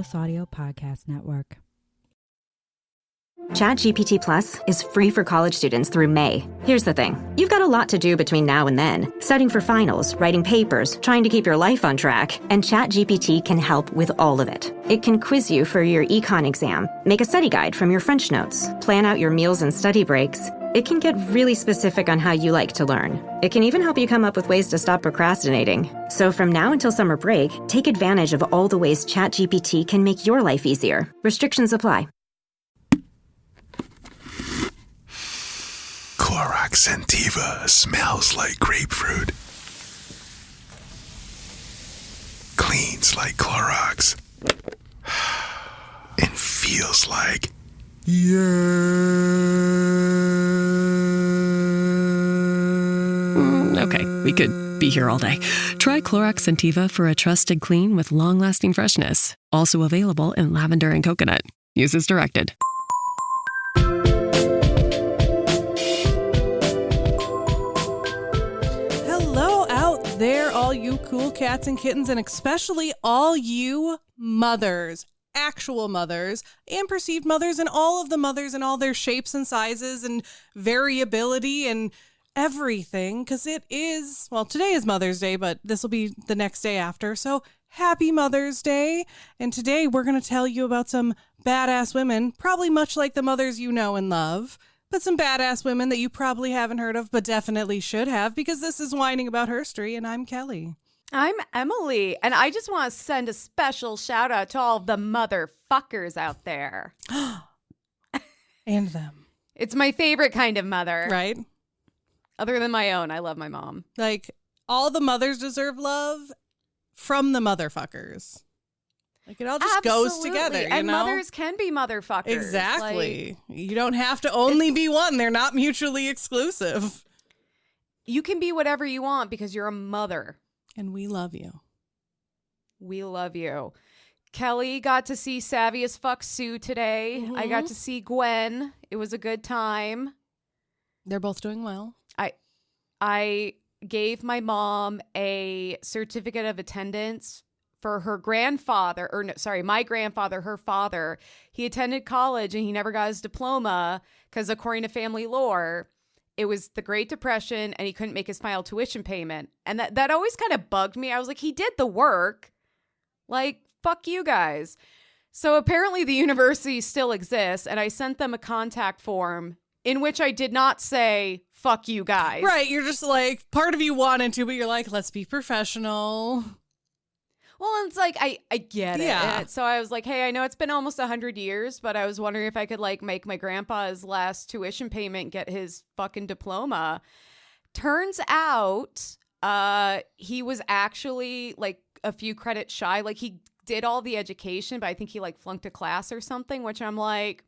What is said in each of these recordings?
Atlas Audio Podcast Network. ChatGPT Plus is free for college students through May. Here's the thing. You've got a lot to do between now and then. Studying for finals, writing papers, trying to keep your life on track. And ChatGPT can help with all of it. It can quiz you for your econ exam, make a study guide from your French notes, plan out your meals and study breaks. It can get really specific on how you like to learn. It can even help you come up with ways to stop procrastinating. So from now until summer break, take advantage of all the ways ChatGPT can make your life easier. Restrictions apply. Clorox Sentiva smells like grapefruit. Cleans like Clorox. And feels like... Okay, we could be here all day. Try Clorox Sentiva for a trusted clean with long-lasting freshness. Also available in lavender and coconut. Use as directed. Hello out there, all you cool cats and kittens, and especially all you mothers. Actual mothers and perceived mothers, and all of the mothers and all their shapes and sizes and variability and everything, because it is, well, today is Mother's Day, but this will be the next day after, so happy Mother's Day. And today we're going to tell you about some badass women, probably much like the mothers you know and love, but some badass women that you probably haven't heard of, but definitely should have, because this is Whining About Herstory, and I'm Kelley. I'm Emily, and I just want to send a special shout out to all of the motherfuckers out there. And them. It's my favorite kind of mother. Right? Other than my own, I love my mom. Like, all the mothers deserve love from the motherfuckers. Like, it all just goes together, you and know? mothers can be motherfuckers. Exactly. You don't have to only be one. They're not mutually exclusive. You can be whatever you want because you're a mother. And we love you. We love you. Kelley got to see Savvy as Fuck Sue today. Mm-hmm. I got to see Gwen. It was a good time. They're both doing well. I gave my mom a certificate of attendance for her grandfather, my grandfather, her father. He attended college and he never got his diploma because according to family lore, it was the Great Depression and he couldn't make his final tuition payment. And that always kind of bugged me. I was like, he did the work. Like, fuck you guys. So apparently the university still exists, and I sent them a contact form in which I did not say, fuck you guys. Right. You're just like, part of you wanted to, but you're like, let's be professional. Well, it's like, I get it. Yeah. So I was like, hey, I know it's been almost 100 years, but I was wondering if I could like make my grandpa's last tuition payment, get his fucking diploma. Turns out he was actually like a few credits shy. Like he did all the education, but I think he like flunked a class or something, which I'm like,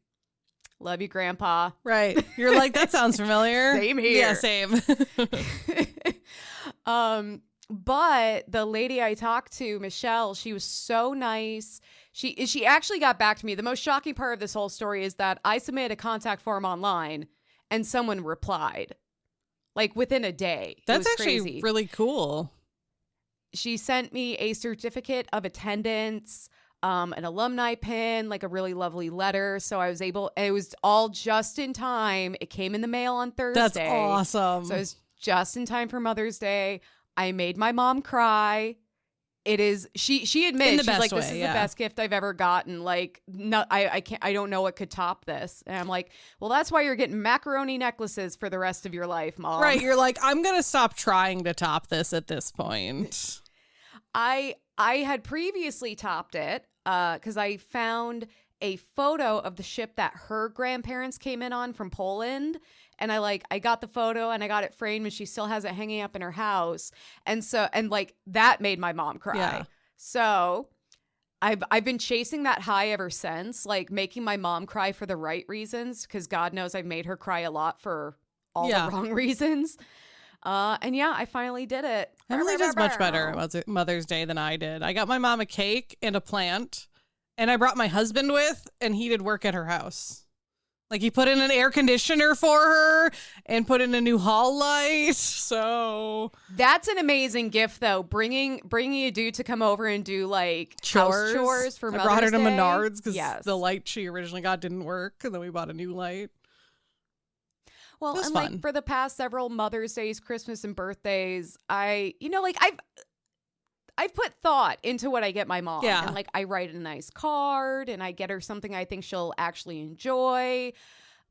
love you, Grandpa. Right. You're like, that sounds familiar. Same here. Yeah, same. But the lady I talked to, Michelle, she was so nice. She actually got back to me. The most shocking part of this whole story is that I submitted a contact form online and someone replied like within a day. That's actually crazy. Really cool. She sent me a certificate of attendance, an alumni pin, like a really lovely letter. So I was able, it was all just in time. It came in the mail on Thursday. That's awesome. So it was just in time for Mother's Day. I made my mom cry. It is, she admits, she's like, this is the best gift I've ever gotten. Like, no, I can't, I don't know what could top this. And I'm like, well, that's why you're getting macaroni necklaces for the rest of your life, Mom. Right. You're like, I'm going to stop trying to top this at this point. I had previously topped it because I found a photo of the ship that her grandparents came in on from Poland. And I got the photo and I got it framed and she still has it hanging up in her house. And that made my mom cry. Yeah. So I've been chasing that high ever since, like making my mom cry for the right reasons, because God knows I've made her cry a lot for all the wrong reasons. And yeah, I finally did it. Emily does much better at Mother's Day than I did. I got my mom a cake and a plant, and I brought my husband with, and he did work at her house. Like he put in an air conditioner for her and put in a new hall light. So that's an amazing gift, though. Bringing a dude to come over and do like house chores for Mother's Day. I brought her to Menards because the light she originally got didn't work, and then we bought a new light. Well, and fun. Like for the past several Mother's Days, Christmas, and birthdays, I've put thought into what I get my mom. Yeah. And like I write a nice card and I get her something I think she'll actually enjoy.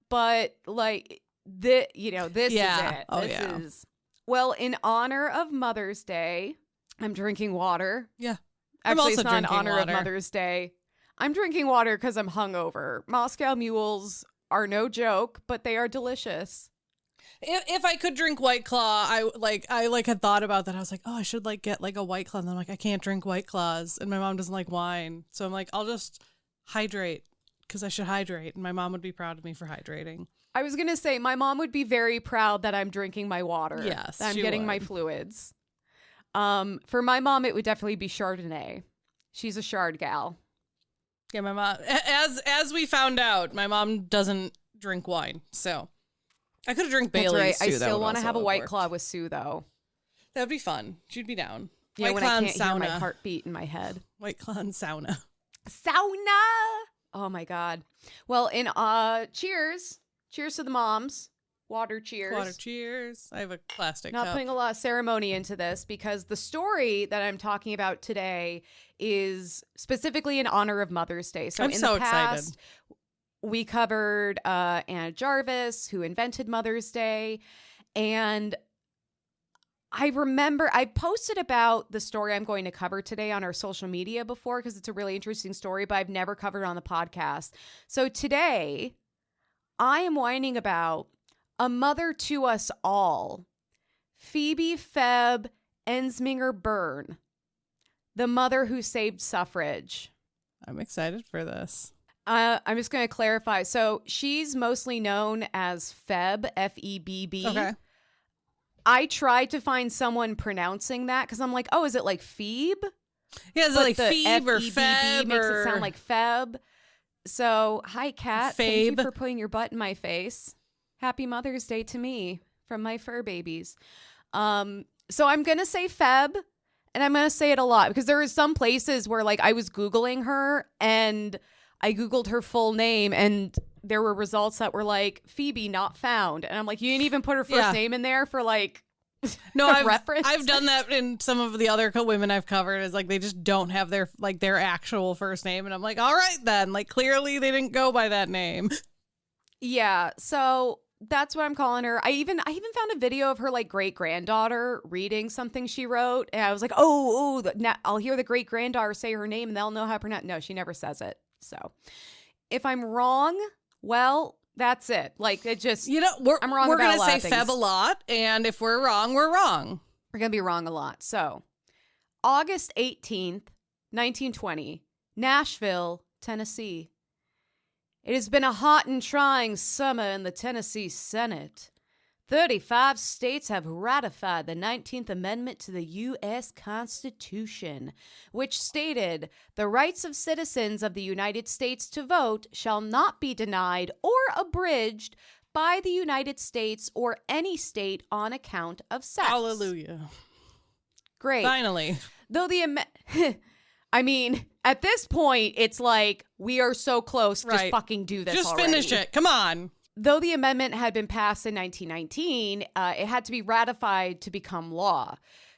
But like this is it. Oh, this is well, in honor of Mother's Day, I'm drinking water. Yeah. Actually, it's not in honor of Mother's Day. I'm drinking water because I'm hungover. Moscow mules are no joke, but they are delicious. If I could drink White Claw, I had thought about that. I was like, oh, I should like get like a White Claw. And I'm like, I can't drink White Claws, and my mom doesn't like wine, so I'm like, I'll just hydrate because I should hydrate, and my mom would be proud of me for hydrating. I was gonna say my mom would be very proud that I'm drinking my water. Yes, that I'm getting my fluids. For my mom, it would definitely be Chardonnay. She's a Chard gal. Yeah, my mom. As we found out, my mom doesn't drink wine, so. I could have drank Bailey's too. I still want to have a White Claw with Sue, though. That would be fun. She'd be down. Yeah, White when Claw I and can't sauna. hear my heartbeat in my head. White Claw and sauna. Sauna! Oh, my God. Well, cheers. Cheers to the moms. Water cheers. Water cheers. I have a plastic Not cup. putting a lot of ceremony into this because the story that I'm talking about today is specifically in honor of Mother's Day. So I'm in so the past, excited. we covered Anna Jarvis, who invented Mother's Day. And I remember I posted about the story I'm going to cover today on our social media before because it's a really interesting story, but I've never covered it on the podcast. So today, I am whining about a mother to us all, Phoebe Febb Ensminger Burn, the mother who saved suffrage. I'm excited for this. I'm just going to clarify. So she's mostly known as Febb, F-E-B-B. Okay. I tried to find someone pronouncing that because I'm like, oh, is it like Phoebe? Yeah, is it like Phoebe or Feb? Makes it sound like Feb. So, hi, Kat. Thank you Fabe. for putting your butt in my face. Happy Mother's Day to me from my fur babies. So I'm going to say Feb, and I'm going to say it a lot because there are some places where like I was Googling her and I Googled her full name and there were results that were like Phoebe not found. And I'm like, you didn't even put her first name in there for like reference. I've done that in some of the other women I've covered is like they just don't have their actual first name. And I'm like, all right, then like clearly they didn't go by that name. Yeah. So that's what I'm calling her. I even found a video of her like great granddaughter reading something she wrote. And I was like, now I'll hear the great granddaughter say her name and they'll know how to pronounce. No, she never says it. So if I'm wrong, well, that's it. Like it just, I'm wrong. We're going to say Feb a lot. And if we're wrong, we're wrong. We're going to be wrong a lot. So August 18th, 1920, Nashville, Tennessee. It has been a hot and trying summer in the Tennessee Senate. 35 states have ratified the 19th Amendment to the U.S. Constitution, which stated the rights of citizens of the United States to vote shall not be denied or abridged by the United States or any state on account of sex. Hallelujah. Great. Finally. Though I mean, at this point, it's like, we are so close. Right. Just fucking do this Just already. finish it. Come on. Though the amendment had been passed in 1919, it had to be ratified to become law.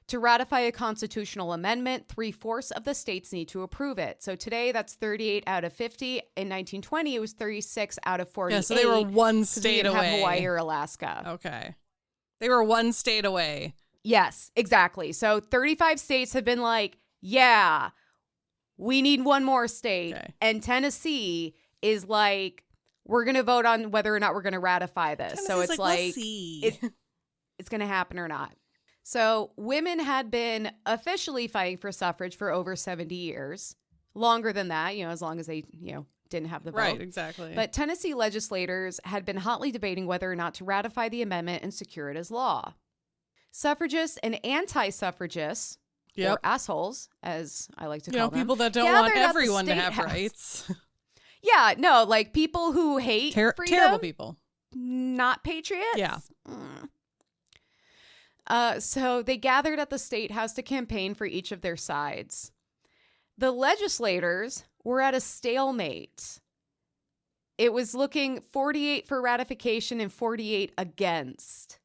To ratify a constitutional amendment, 3/4 of the states need to approve it. So today, that's 38 out of 50. In 1920, it was 36 out of 48. Yeah, so they were one state away. Have Hawaii or Alaska. Okay. They were one state away. Yes, exactly. So 35 states have been like, yeah, we need one more state. Okay. And Tennessee is like, we're going to vote on whether or not we're going to ratify this. Tennessee's so it's like, we'll see. It's going to happen or not. So women had been officially fighting for suffrage for over 70 years. Longer than that, as long as they, didn't have the vote. Right, exactly. But Tennessee legislators had been hotly debating whether or not to ratify the amendment and secure it as law. Suffragists and anti-suffragists, or assholes, as I like to call them, people that don't want everyone to have rights. Yeah, no, like people who hate freedom. Terrible people. Not patriots. Yeah. So they gathered at the State House to campaign for each of their sides. The legislators were at a stalemate. It was looking 48 for ratification and 48 against.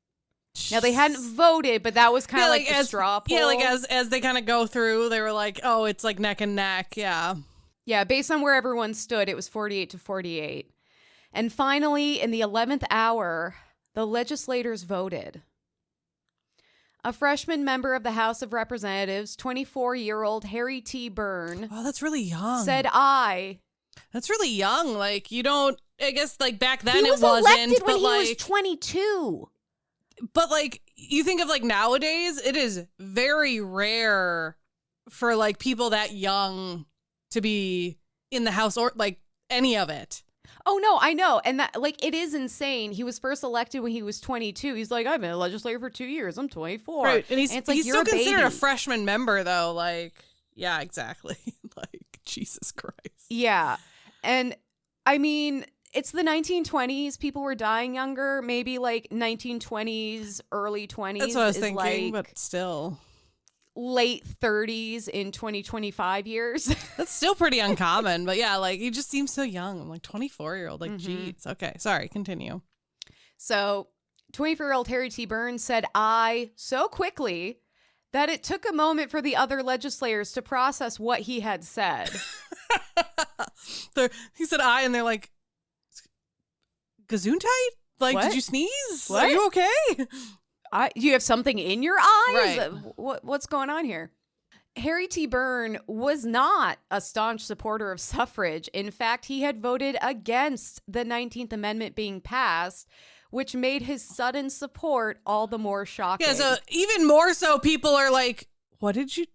Now, they hadn't voted, but that was kind of like the straw poll. Yeah, like as they kind of go through, they were like, oh, it's like neck and neck. Yeah. Yeah, based on where everyone stood, it was 48 to 48. And finally, in the 11th hour, the legislators voted. A freshman member of the House of Representatives, 24-year-old Harry T. Burn. Oh, that's really young. Said aye. That's really young. Like, you don't, I guess, like, back then he was it wasn't. Elected when but he was 22. But, like, you think of, like, nowadays, it is very rare for, like, people that young to be in the House or, like, any of it. Oh, no, I know. And that, like, it is insane. He was first elected when he was 22. He's like, I've been a legislator for 2 years. I'm 24. Right. And it's like, he's you're still considered baby. a freshman member, though. Like, yeah, exactly. Like, Jesus Christ. Yeah. And, I mean, it's the 1920s. People were dying younger. Maybe, like, 1920s, early 20s. That's what I was thinking, like but still. Late 30s in 25 years. That's still pretty uncommon. But yeah, like, he just seems so young. I'm like, 24-year-old. Like, geez. Okay. Sorry. Continue. So 24-year-old Harry T. Burn said aye so quickly that it took a moment for the other legislators to process what he had said. He said aye, and they're like, Gesundheit? Like, What? did you sneeze? What? Are you okay? You have something in your eyes? Right. What's going on here? Harry T. Burn was not a staunch supporter of suffrage. In fact, he had voted against the 19th Amendment being passed, which made his sudden support all the more shocking. Yeah, so even more so, people are like, what did you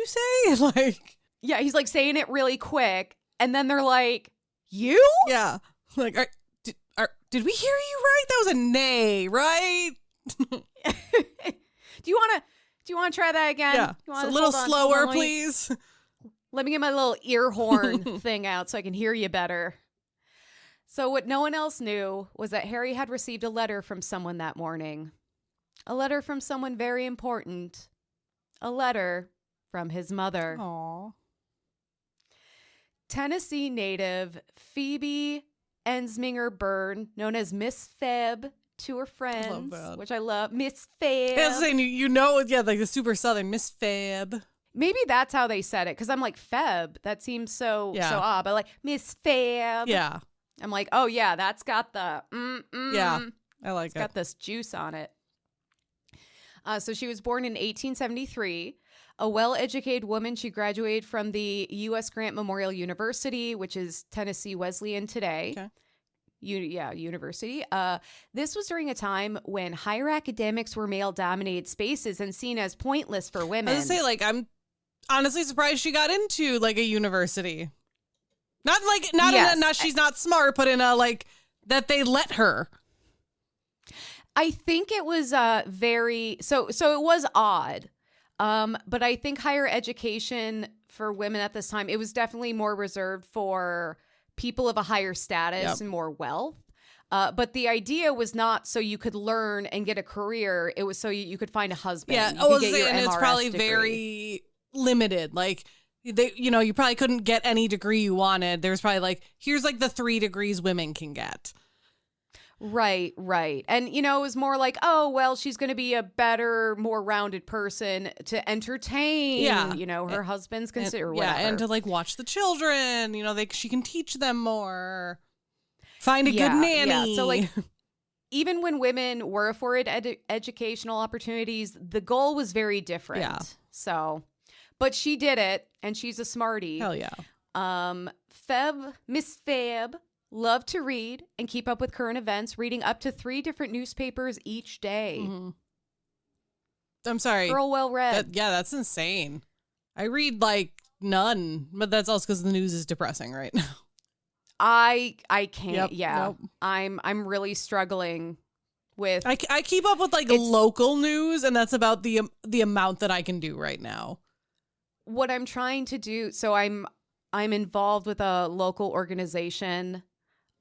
say? Like, yeah, he's like saying it really quick, and then they're like, you? yeah. Like, did we hear you right? That was a nay, right? Do you want to try that again? Yeah. You A little slower, Let me- please. Let me get my little ear horn thing out so I can hear you better. So what no one else knew was that Harry had received a letter from someone that morning. A letter from someone very important. A letter from his mother. Aww. Tennessee native Phoebe Ensminger Burn, known as Miss Febb to her friends, that. which I love. Miss Febb. Yeah, saying yeah, like the super southern Miss Febb. Maybe that's how they said it, because I'm like, Febb. That seems so odd, but like, Miss Febb. Yeah. I'm like, oh yeah, that's got the Yeah, I like it's got this juice on it. So she was born in 1873. A well-educated woman, she graduated from the U.S. Grant Memorial University, which is Tennessee Wesleyan today. Okay. University. This was during a time when higher academics were male-dominated spaces and seen as pointless for women. I was gonna say, like, I'm honestly surprised she got into like a university. Not she's not smart, but in a like that they let her. I think it was very so it was odd. But I think higher education for women at this time, it was definitely more reserved for people of a higher status and more wealth. But the idea was not so you could learn and get a career. It was so you could find a husband. Yeah, and it's probably very limited. Like, you probably couldn't get any degree you wanted. There's probably like, here's like the 3 degrees women can get. Right. And, it was more like, oh, well, she's going to be a better, more rounded person to entertain, her husband's consider whatever. Yeah, and to like watch the children, she can teach them more. Find a good nanny. Yeah. So like, even when women were afforded educational opportunities, the goal was very different. Yeah. So, but she did it, and she's a smarty. Hell yeah. Miss Febb loved to read and keep up with current events, reading up to 3 different newspapers each day. Mm-hmm. I'm sorry. Girl well read. That's insane. I read like none, but that's also because the news is depressing right now. I can't. Yep, Yeah. nope. I'm really struggling with. I keep up with like local news, and that's about the amount that I can do right now. What I'm trying to do. So I'm I'm involved with a local organization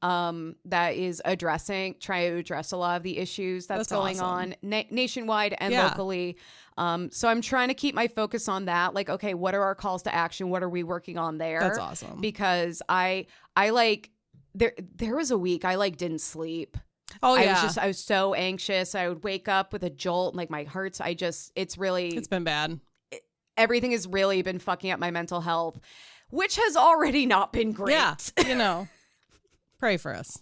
that is trying to address a lot of the issues that's going awesome. on nationwide and locally. So I'm trying to keep my focus on that. Like, okay, what are our calls to action? What are we working on there? That's awesome. Because I like, there was a week I like didn't sleep. Oh yeah. I was so anxious. I would wake up with a jolt, like my heart's, it's been bad. Everything has really been fucking up my mental health, which has already not been great. Yeah, pray for us.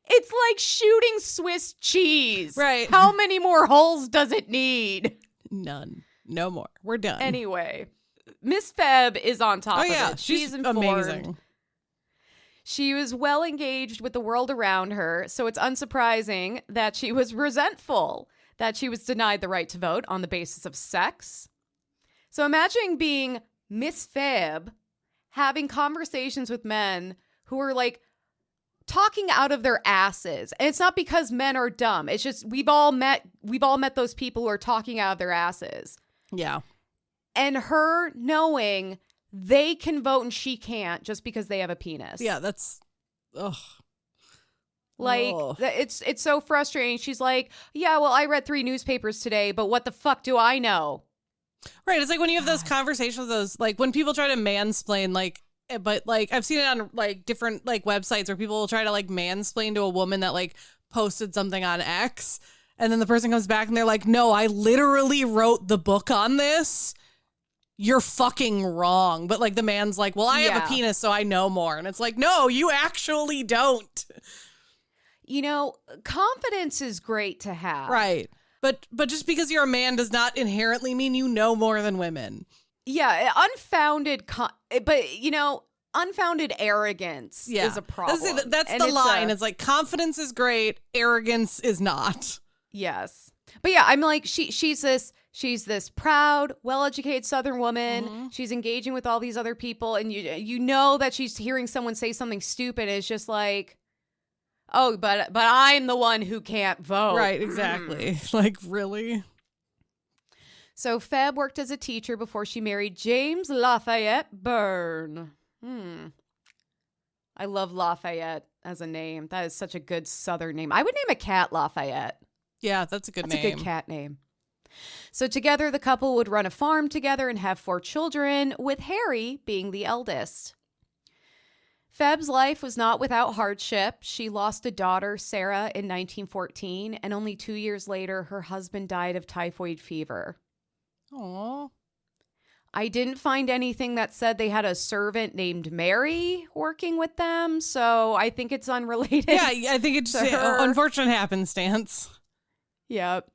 It's like shooting Swiss cheese. Right. How many more holes does it need? None. No more. We're done. Anyway, Miss Febb is on top of it. She's informed. amazing. She was well engaged with the world around her, so it's unsurprising that she was resentful that she was denied the right to vote on the basis of sex. So imagine being Miss Febb having conversations with men who are like talking out of their asses. And it's not because men are dumb. It's just we've all met those people who are talking out of their asses. Yeah. And her knowing they can vote and she can't just because they have a penis. Yeah, that's it's so frustrating. She's like, yeah, well, I read 3 newspapers today, but what the fuck do I know? Right. It's like when you have those conversations, like when people try to mansplain, like, but like I've seen it on like different like websites where people will try to like mansplain to a woman that like posted something on X, and then the person comes back and they're like, no, I literally wrote the book on this. You're fucking wrong. But like the man's like, well, I have a penis, so I know more. And it's like, no, you actually don't. Confidence is great to have. Right. But just because you're a man does not inherently mean you know more than women. Yeah, unfounded arrogance is a problem. That's the line. It's like confidence is great, arrogance is not. Yes. But yeah, I'm like, she's this proud, well-educated Southern woman. Mm-hmm. She's engaging with all these other people, and you know that she's hearing someone say something stupid. It's just like, oh, but I'm the one who can't vote. Right, exactly. Like, really? So Febb worked as a teacher before she married James Lafayette Burn. I love Lafayette as a name. That is such a good Southern name. I would name a cat Lafayette. Yeah, that's a good name. That's a good cat name. So together, the couple would run a farm together and have 4 children, with Harry being the eldest. Febb's life was not without hardship. She lost a daughter, Sarah, in 1914, and only 2 years later, her husband died of typhoid fever. Aww. I didn't find anything that said they had a servant named Mary working with them, so I think it's unrelated. Yeah, I think it's unfortunate happenstance. Yep.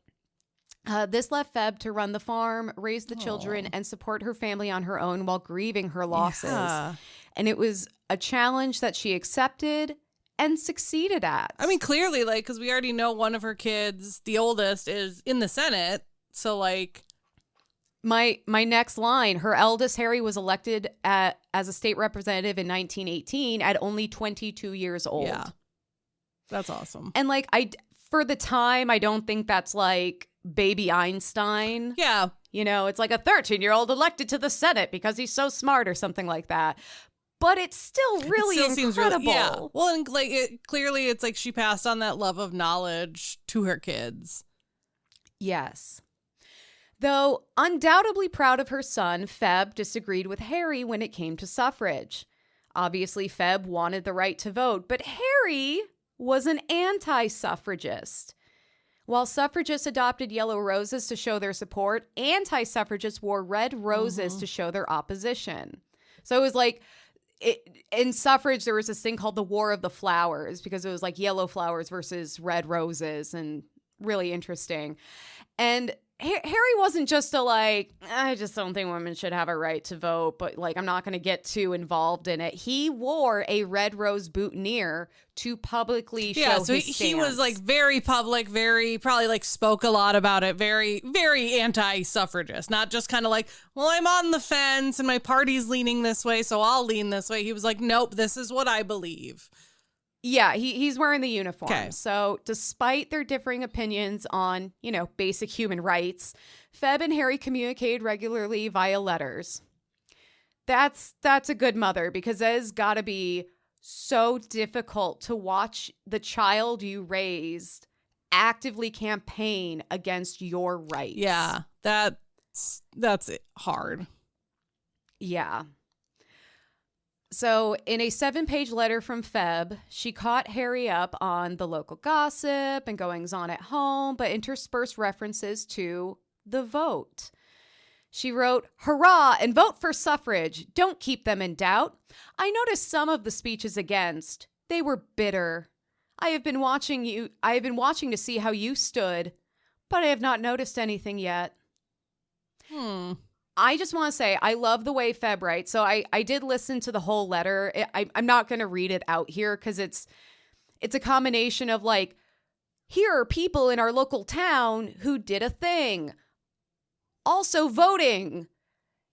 This left Febb to run the farm, raise the children, and support her family on her own while grieving her losses. Yeah. And it was a challenge that she accepted and succeeded at. I mean, clearly, like, because we already know one of her kids, the oldest, is in the Senate. So, like... My next line, her eldest, Harry, was elected as a state representative in 1918 at only 22 years old. Yeah. That's awesome. And, like, for the time, I don't think that's, like, baby Einstein. Yeah. It's like a 13-year-old elected to the Senate because he's so smart or something like that. But it's still really incredible. Seems really, yeah. Well, and like clearly it's like she passed on that love of knowledge to her kids. Yes. Though undoubtedly proud of her son, Febb disagreed with Harry when it came to suffrage. Obviously, Febb wanted the right to vote, but Harry was an anti-suffragist. While suffragists adopted yellow roses to show their support, anti-suffragists wore red roses to show their opposition. So it was like, in suffrage, there was this thing called the War of the Flowers, because it was like yellow flowers versus red roses, and really interesting. And Harry wasn't just I just don't think women should have a right to vote, but like, I'm not going to get too involved in it. He wore a red rose boutonniere to publicly show his stance. He was like very public, very probably like spoke a lot about it, very, very anti-suffragist, not just kind of like, well, I'm on the fence and my party's leaning this way, so I'll lean this way. He was like, nope, this is what I believe. Yeah, he's wearing the uniform. Okay. So despite their differing opinions on, basic human rights, Febb and Harry communicated regularly via letters. That's a good mother, because that has got to be so difficult to watch the child you raised actively campaign against your rights. Yeah, that's hard. Yeah. So in a 7-page letter from Febb, she caught Harry up on the local gossip and goings on at home, but interspersed references to the vote. She wrote, "Hurrah and vote for suffrage. Don't keep them in doubt. I noticed some of the speeches against. They were bitter. I have been watching to see how you stood, but I have not noticed anything yet." I just want to say, I love the way Febb writes. So I did listen to the whole letter. I'm not going to read it out here because it's a combination of like, here are people in our local town who did a thing. Also voting.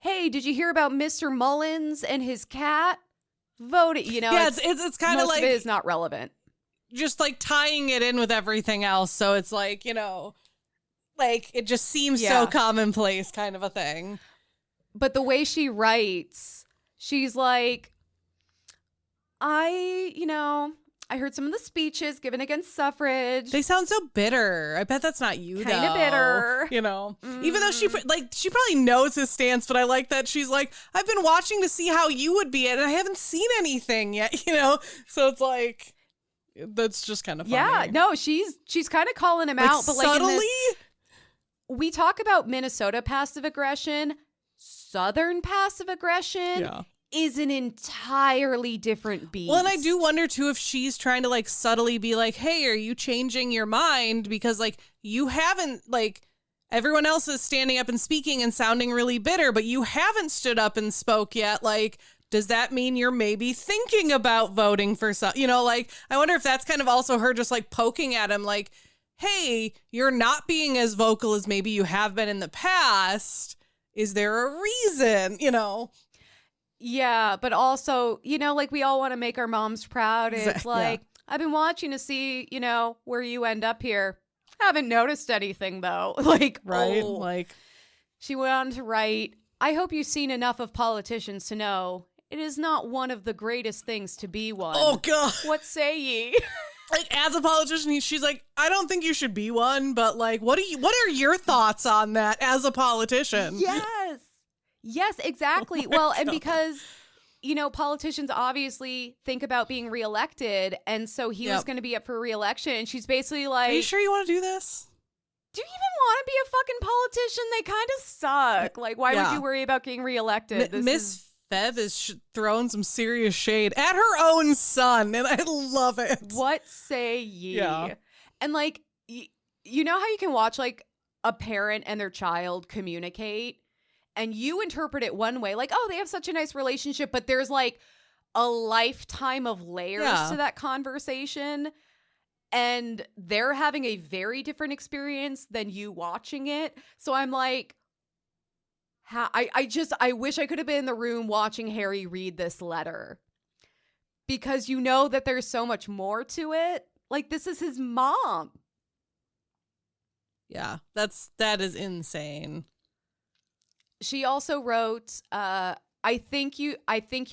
Hey, did you hear about Mr. Mullins and his cat? Voting, Yeah, it's kind of most like, of it is not relevant. just like tying it in with everything else. So it's like, like it just seems so commonplace kind of a thing. But the way she writes, she's like, I heard some of the speeches given against suffrage. They sound so bitter. I bet that's not you, Kind of bitter. Even though she probably knows his stance, but I like that she's like, I've been watching to see how you would be, and I haven't seen anything yet, So it's like, that's just kind of funny. Yeah, no, she's kind of calling him out, but like subtly? We talk about Minnesota passive aggression. Southern passive aggression is an entirely different beast. Well, and I do wonder too if she's trying to like subtly be like, hey, are you changing your mind? Because like you haven't, like everyone else is standing up and speaking and sounding really bitter, but you haven't stood up and spoke yet. Like, does that mean you're maybe thinking about voting for some, like, I wonder if that's kind of also her just like poking at him like, hey, you're not being as vocal as maybe you have been in the past. Is there a reason, Yeah, but also, like we all want to make our moms proud. It's like, I've been watching to see, where you end up here. Haven't noticed anything though. Like, right? Oh. Like, she went on to write, I hope you've seen enough of politicians to know it is not one of the greatest things to be one. Oh God. What say ye? Like, as a politician, she's like, I don't think you should be one, but like, what are your thoughts on that as a politician? Yes, exactly. Well, and because, politicians obviously think about being reelected. And so he was going to be up for reelection. And she's basically like, are you sure you want to do this? Do you even want to be a fucking politician? They kind of suck. Like, why would you worry about getting reelected? Miss Febb is throwing some serious shade at her own son, and I love it. What say ye? Yeah. And like, you know how you can watch like a parent and their child communicate, and you interpret it one way, like, oh, they have such a nice relationship, but there's like a lifetime of layers to that conversation, and they're having a very different experience than you watching it. So I'm like, I wish I could have been in the room watching Harry read this letter, because that there's so much more to it. Like, this is his mom. Yeah, that is insane. She also wrote, I think you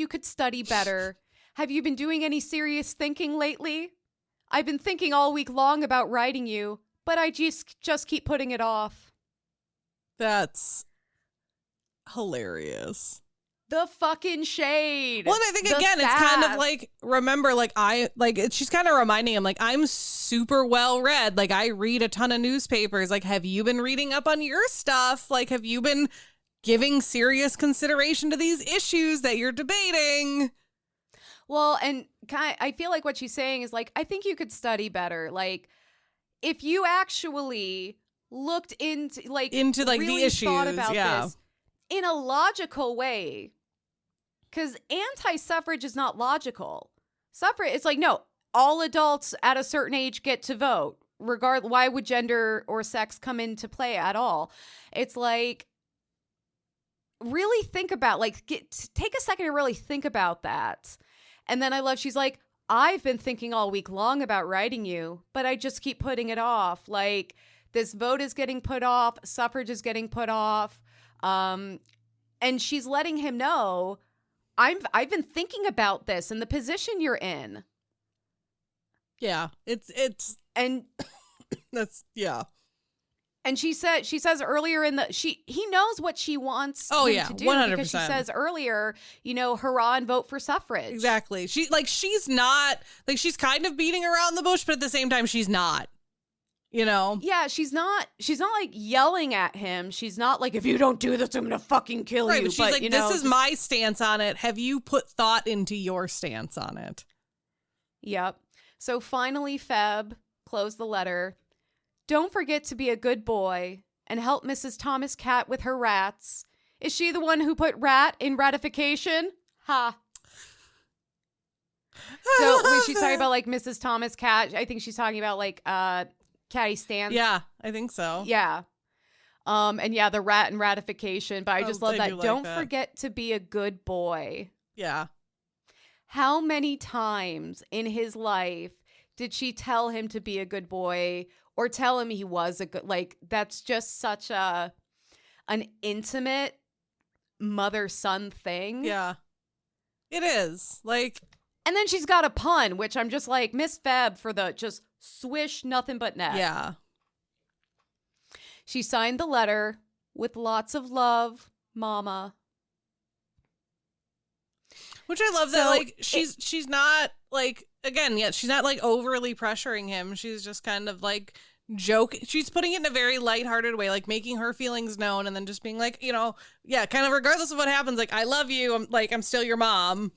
could study better. Have you been doing any serious thinking lately? I've been thinking all week long about writing you, but I just keep putting it off. That's hilarious. The fucking shade. Well, and I think again, it's kind of like, remember, like she's kind of reminding him, like, I'm super well read. Like, I read a ton of newspapers. Like, have you been reading up on your stuff? Like, have you been giving serious consideration to these issues that you're debating? Well, and I feel like what she's saying is like, I think you could study better. Like, if you actually looked into really the issues, thought about this in a logical way, because anti-suffrage is not logical. Suffrage, it's like, no, all adults at a certain age get to vote. Why would gender or sex come into play at all? It's like, really think about, like, take a second to really think about that. And then she's like, I've been thinking all week long about writing you, but I just keep putting it off. Like, this vote is getting put off. Suffrage is getting put off. And she's letting him know, I've been thinking about this and the position you're in. Yeah, it's and that's yeah. And she says earlier he knows what she wants him to do 100%. because she says earlier, hurrah and vote for suffrage. Exactly. She's not she's kind of beating around the bush, but at the same time she's not. Yeah, she's not like yelling at him. She's not like, if you don't do this, I'm gonna fucking kill you. But she's like, this is my stance on it. Have you put thought into your stance on it? Yep. So finally, Febb closed the letter. Don't forget to be a good boy and help Mrs. Thomas Cat with her rats. Is she the one who put rat in ratification? Ha. So when she's talking about like Mrs. Thomas Cat, I think she's talking about like Catty Stance. Yeah, I think so. Yeah. And yeah, the rat and ratification. But I just love that. Don't forget to be a good boy. Yeah. How many times in his life did she tell him to be a good boy or tell him he was a good, that's just such an intimate mother-son thing. Yeah. It is. And then she's got a pun, which I'm just like, Miss Febb for the just swish nothing but net. Yeah. She signed the letter with lots of love, Mama. Which I love that, she's not, she's not, overly pressuring him. She's just kind of, joking. She's putting it in a very lighthearted way, making her feelings known and then just being kind of regardless of what happens, I love you. I'm still your mom.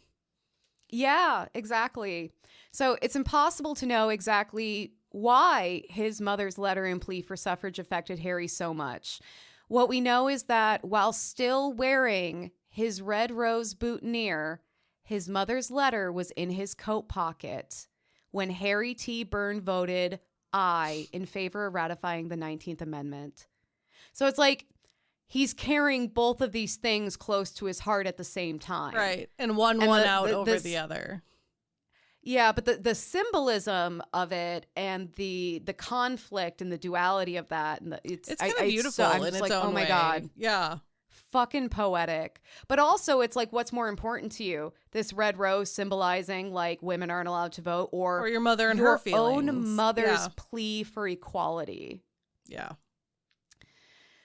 Yeah, exactly. So it's impossible to know exactly why his mother's letter and plea for suffrage affected Harry so much. What we know is that while still wearing his red rose boutonniere, his mother's letter was in his coat pocket when Harry T. Burn voted aye in favor of ratifying the 19th Amendment. So it's he's carrying both of these things close to his heart at the same time. Right. And one out over the other. Yeah, but the symbolism of it and the conflict and the duality of that, and it's kind of beautiful in its own way. Oh my God. Yeah. Fucking poetic. But also it's what's more important to you? This red rose symbolizing women aren't allowed to vote or your mother and her feelings. Your own mother's plea for equality. Yeah.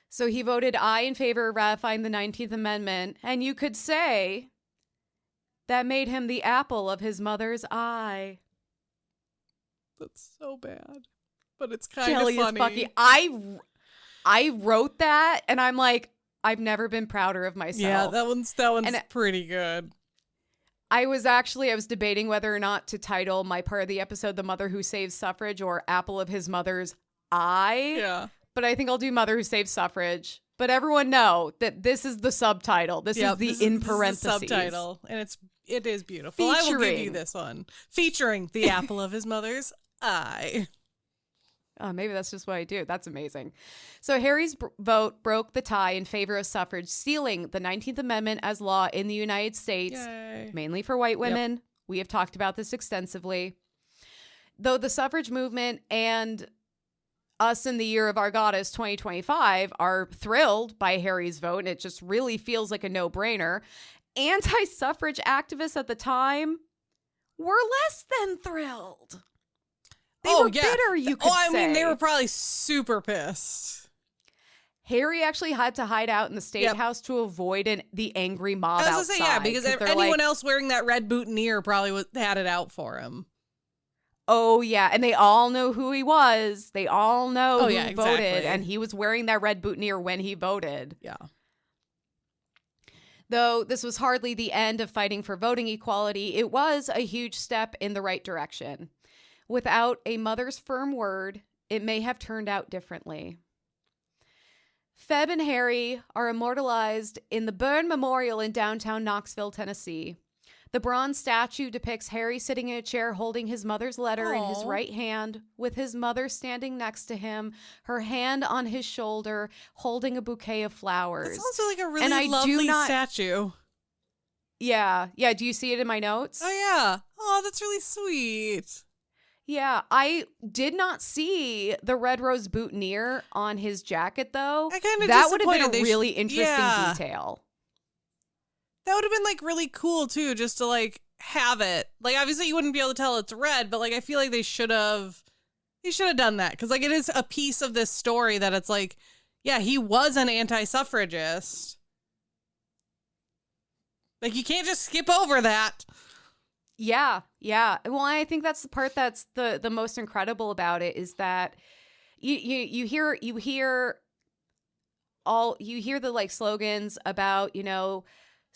So he voted aye in favor of ratifying the 19th Amendment, and you could say that made him the apple of his mother's eye. That's so bad. But it's kind Kelley of funny. Is fucking, I wrote that and I'm I've never been prouder of myself. Yeah, that one's pretty good. I was debating whether or not to title my part of the episode The Mother Who Saves Suffrage or Apple of His Mother's Eye. Yeah. But I think I'll do Mother Who Saves Suffrage. But everyone know that this is the subtitle. This is the in parentheses. This is the subtitle. And it is beautiful. I will give you this one. Featuring the apple of his mother's eye. Oh, maybe that's just what I do. That's amazing. So Harry's vote broke the tie in favor of suffrage, sealing the 19th Amendment as law in the United States, mainly for white women. Yep. We have talked about this extensively. Though the suffrage movement and us in the year of our goddess 2025 are thrilled by Harry's vote, and it just really feels like a no-brainer, anti-suffrage activists at the time were less than thrilled. They were bitter, you could say. I mean, they were probably super pissed. Harry actually had to hide out in the State House to avoid the angry mob outside. I was going to say, because anyone else wearing that red boutonniere probably had it out for him. Oh, yeah. And they all know who he was. They all know who voted. And he was wearing that red boutonniere when he voted. Yeah. Though this was hardly the end of fighting for voting equality, it was a huge step in the right direction. Without a mother's firm word, it may have turned out differently. Febb and Harry are immortalized in the Burn Memorial in downtown Knoxville, Tennessee. The bronze statue depicts Harry sitting in a chair holding his mother's letter in his right hand, with his mother standing next to him, her hand on his shoulder, holding a bouquet of flowers. It's also a really lovely statue. Yeah. Yeah. Do you see it in my notes? Oh, yeah. Oh, that's really sweet. Yeah, I did not see the red rose boutonniere on his jacket, though. I kind of that would have been a really interesting detail. That would have been like really cool too, just to like have it. Like obviously you wouldn't be able to tell it's red, but like I feel like they should have done that because like it is a piece of this story that it's like, yeah, he was an anti-suffragist. Like you can't just skip over that. Yeah. Well, I think that's the part that's the most incredible about it is that you hear the like slogans about,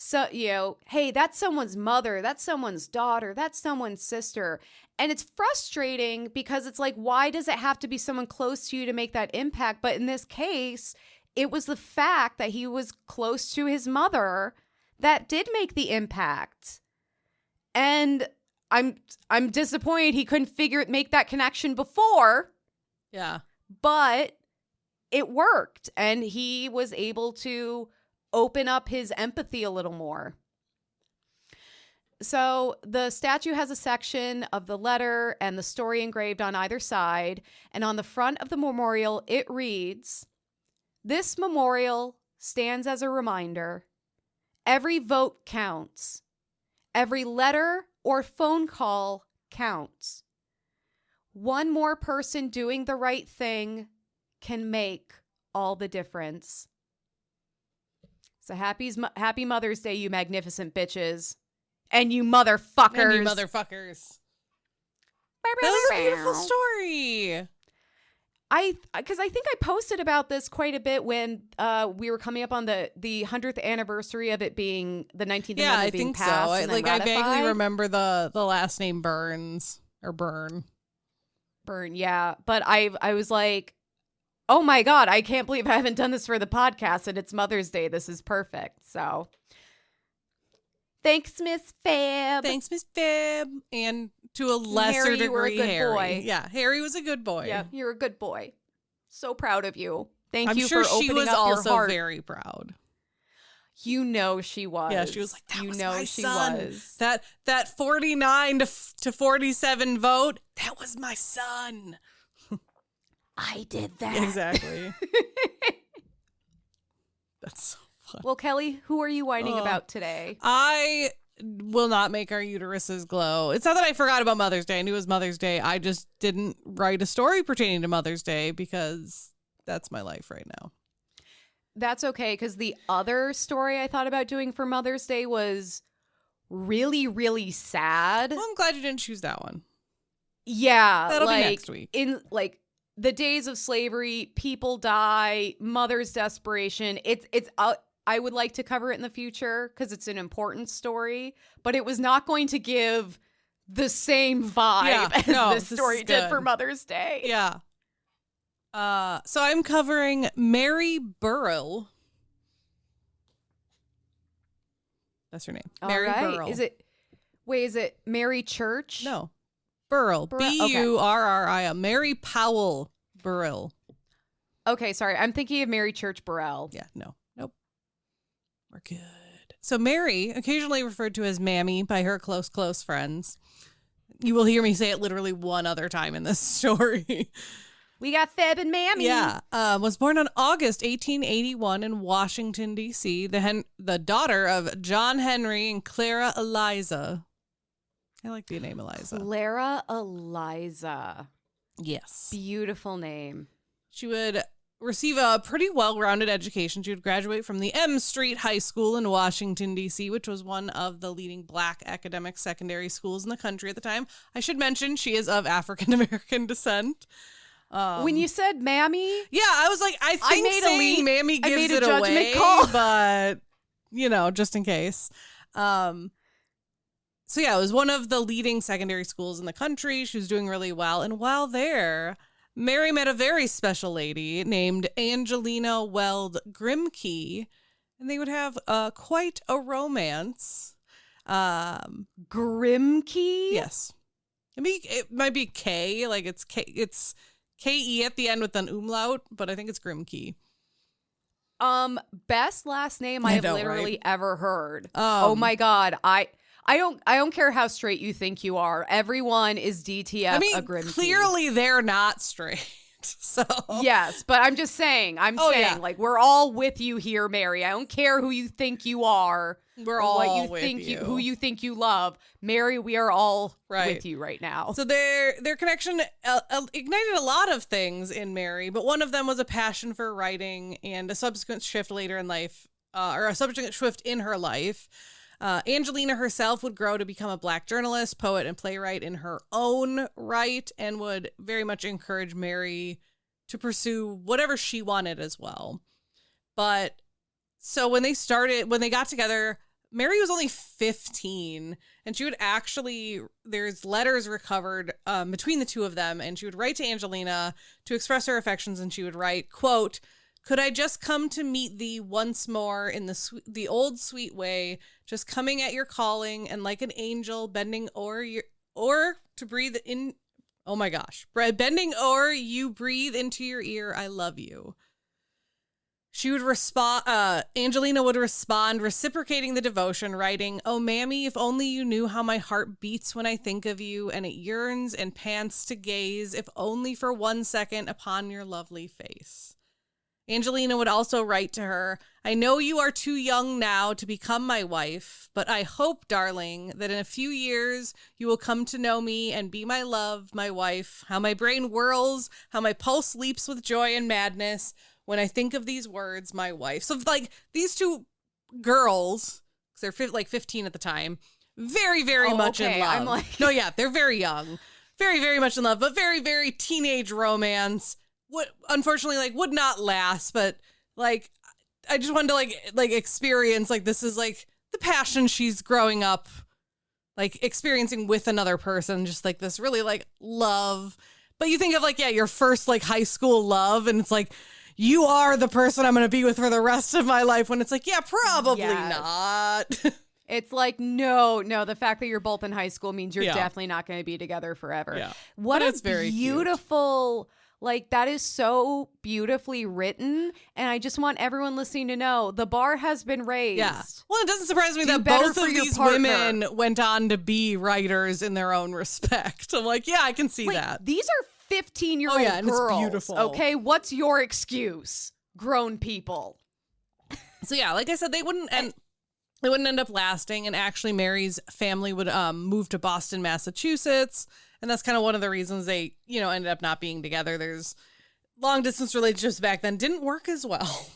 so, hey, that's someone's mother, that's someone's daughter, that's someone's sister. And it's frustrating because it's like, why does it have to be someone close to you to make that impact? But in this case, it was the fact that he was close to his mother that did make the impact. And I'm disappointed he couldn't make that connection before. Yeah. But it worked, and he was able to open up his empathy a little more. So the statue has a section of the letter and the story engraved on either side, and on the front of the memorial, it reads, "This memorial stands as a reminder. Every vote counts. Every letter or phone call counts. One more person doing the right thing can make all the difference." So happy Mother's Day, you magnificent bitches. And you motherfuckers. That was a beautiful story. Because I think I posted about this quite a bit when we were coming up on the 100th anniversary of it being the 19th Amendment being passed. Yeah, I think so. I vaguely remember the last name Burn. Burn, yeah. But I was like, oh my God, I can't believe I haven't done this for the podcast and it's Mother's Day. This is perfect. So thanks, Miss Febb. And to a lesser degree, Harry. Boy. Yeah, Harry was a good boy. Yeah, you're a good boy. So proud of you. Thank I'm you sure for opening up your heart. she was also very proud. She was. Yeah, she was like, that was my son. Was. That 49 to 47 vote, that was my son. I did that. Exactly. That's so fun. Well, Kelley, who are you whining about today? I will not make our uteruses glow. It's not that I forgot about Mother's Day. I knew it was Mother's Day. I just didn't write a story pertaining to Mother's Day because that's my life right now. That's okay, because the other story I thought about doing for Mother's Day was really, really sad. Well, I'm glad you didn't choose that one. Yeah. That'll be next week. In the days of slavery, people die, mother's desperation. I would like to cover it in the future because it's an important story, but it was not going to give the same vibe as this story did for Mother's Day. Yeah. So I'm covering Mary Burrill. That's her name. Mary Burrill. Is it Mary Church? No. Burrill. Burrill. Mary Powell Burrill. Okay, sorry. I'm thinking of Mary Church Burrell. Yeah, no. Nope. We're good. So Mary, occasionally referred to as Mammy by her close friends. You will hear me say it literally one other time in this story. We got Febb and Mammy. Yeah. Was born on August 1881 in Washington, D.C., the daughter of John Henry and Clara Eliza. I like the name Eliza. Clara Eliza. Yes. Beautiful name. She would receive a pretty well-rounded education. She would graduate from the M Street High School in Washington, D.C., which was one of the leading Black academic secondary schools in the country at the time. I should mention she is of African-American descent. When you said Mammy, yeah, I was like, I think saying Mammy gives it away, call. But just in case. So yeah, it was one of the leading secondary schools in the country. She was doing really well, and while there, Mary met a very special lady named Angelina Weld Grimke, and they would have quite a romance. Grimke? Yes, it might be K, like it's K-E at the end with an umlaut, but I think it's Grimke. Best last name I have literally ever heard. Oh my God. I don't care how straight you think you are. Everyone is DTF a Grimke. Clearly they're not straight. So yes, but I'm just saying, like, we're all with you here, Mary. I don't care who you think you are. We're all what you with think you. who you think you love. Mary, we are all Right. with you right now. So their connection ignited a lot of things in Mary, but one of them was a passion for writing and a subsequent shift later in life, or a subsequent shift in her life. Angelina herself would grow to become a Black journalist, poet, and playwright in her own right, and would very much encourage Mary to pursue whatever she wanted as well. But so when they got together, Mary was only 15, and she would actually, there's letters recovered between the two of them, and she would write to Angelina to express her affections, and she would write, quote, "Could I just come to meet thee once more in the old sweet way, just coming at your calling, and like an angel bending o'er to breathe in, oh my gosh, bending o'er you breathe into your ear, I love you." She would respond, Angelina would respond, reciprocating the devotion, writing, "Oh, mammy, if only you knew how my heart beats when I think of you, and it yearns and pants to gaze, if only for 1 second, upon your lovely face." Angelina would also write to her, "I know you are too young now to become my wife, but I hope, darling, that in a few years you will come to know me and be my love, my wife, how my brain whirls, how my pulse leaps with joy and madness when I think of these words, my wife." So, like, these two girls, because they're like 15 at the time, very, very much in love. I'm like... No, yeah, they're very young. Very, very much in love, but very, very teenage romance. What, unfortunately, like, would not last, but, like, I just wanted to, like experience, like, this is, like, the passion she's growing up, like, experiencing with another person, just, like, this really, like, love. But you think of, like, yeah, your first, like, high school love, and it's, like, you are the person I'm going to be with for the rest of my life, when it's, like, yeah, probably not. It's like, no, the fact that you're both in high school means you're definitely not going to be together forever. Yeah. What but a it's very beautiful... Like, that is so beautifully written, and I just want everyone listening to know the bar has been raised. Yeah. Well, it doesn't surprise me that both of these women went on to be writers in their own respect. I'm like, yeah, I can see that. These are 15-year-old and girls. it's beautiful. Okay, what's your excuse, grown people? So yeah, like I said, they wouldn't end up lasting, and actually Mary's family would move to Boston, Massachusetts. And that's kind of one of the reasons they, ended up not being together. There's long distance relationships back then didn't work as well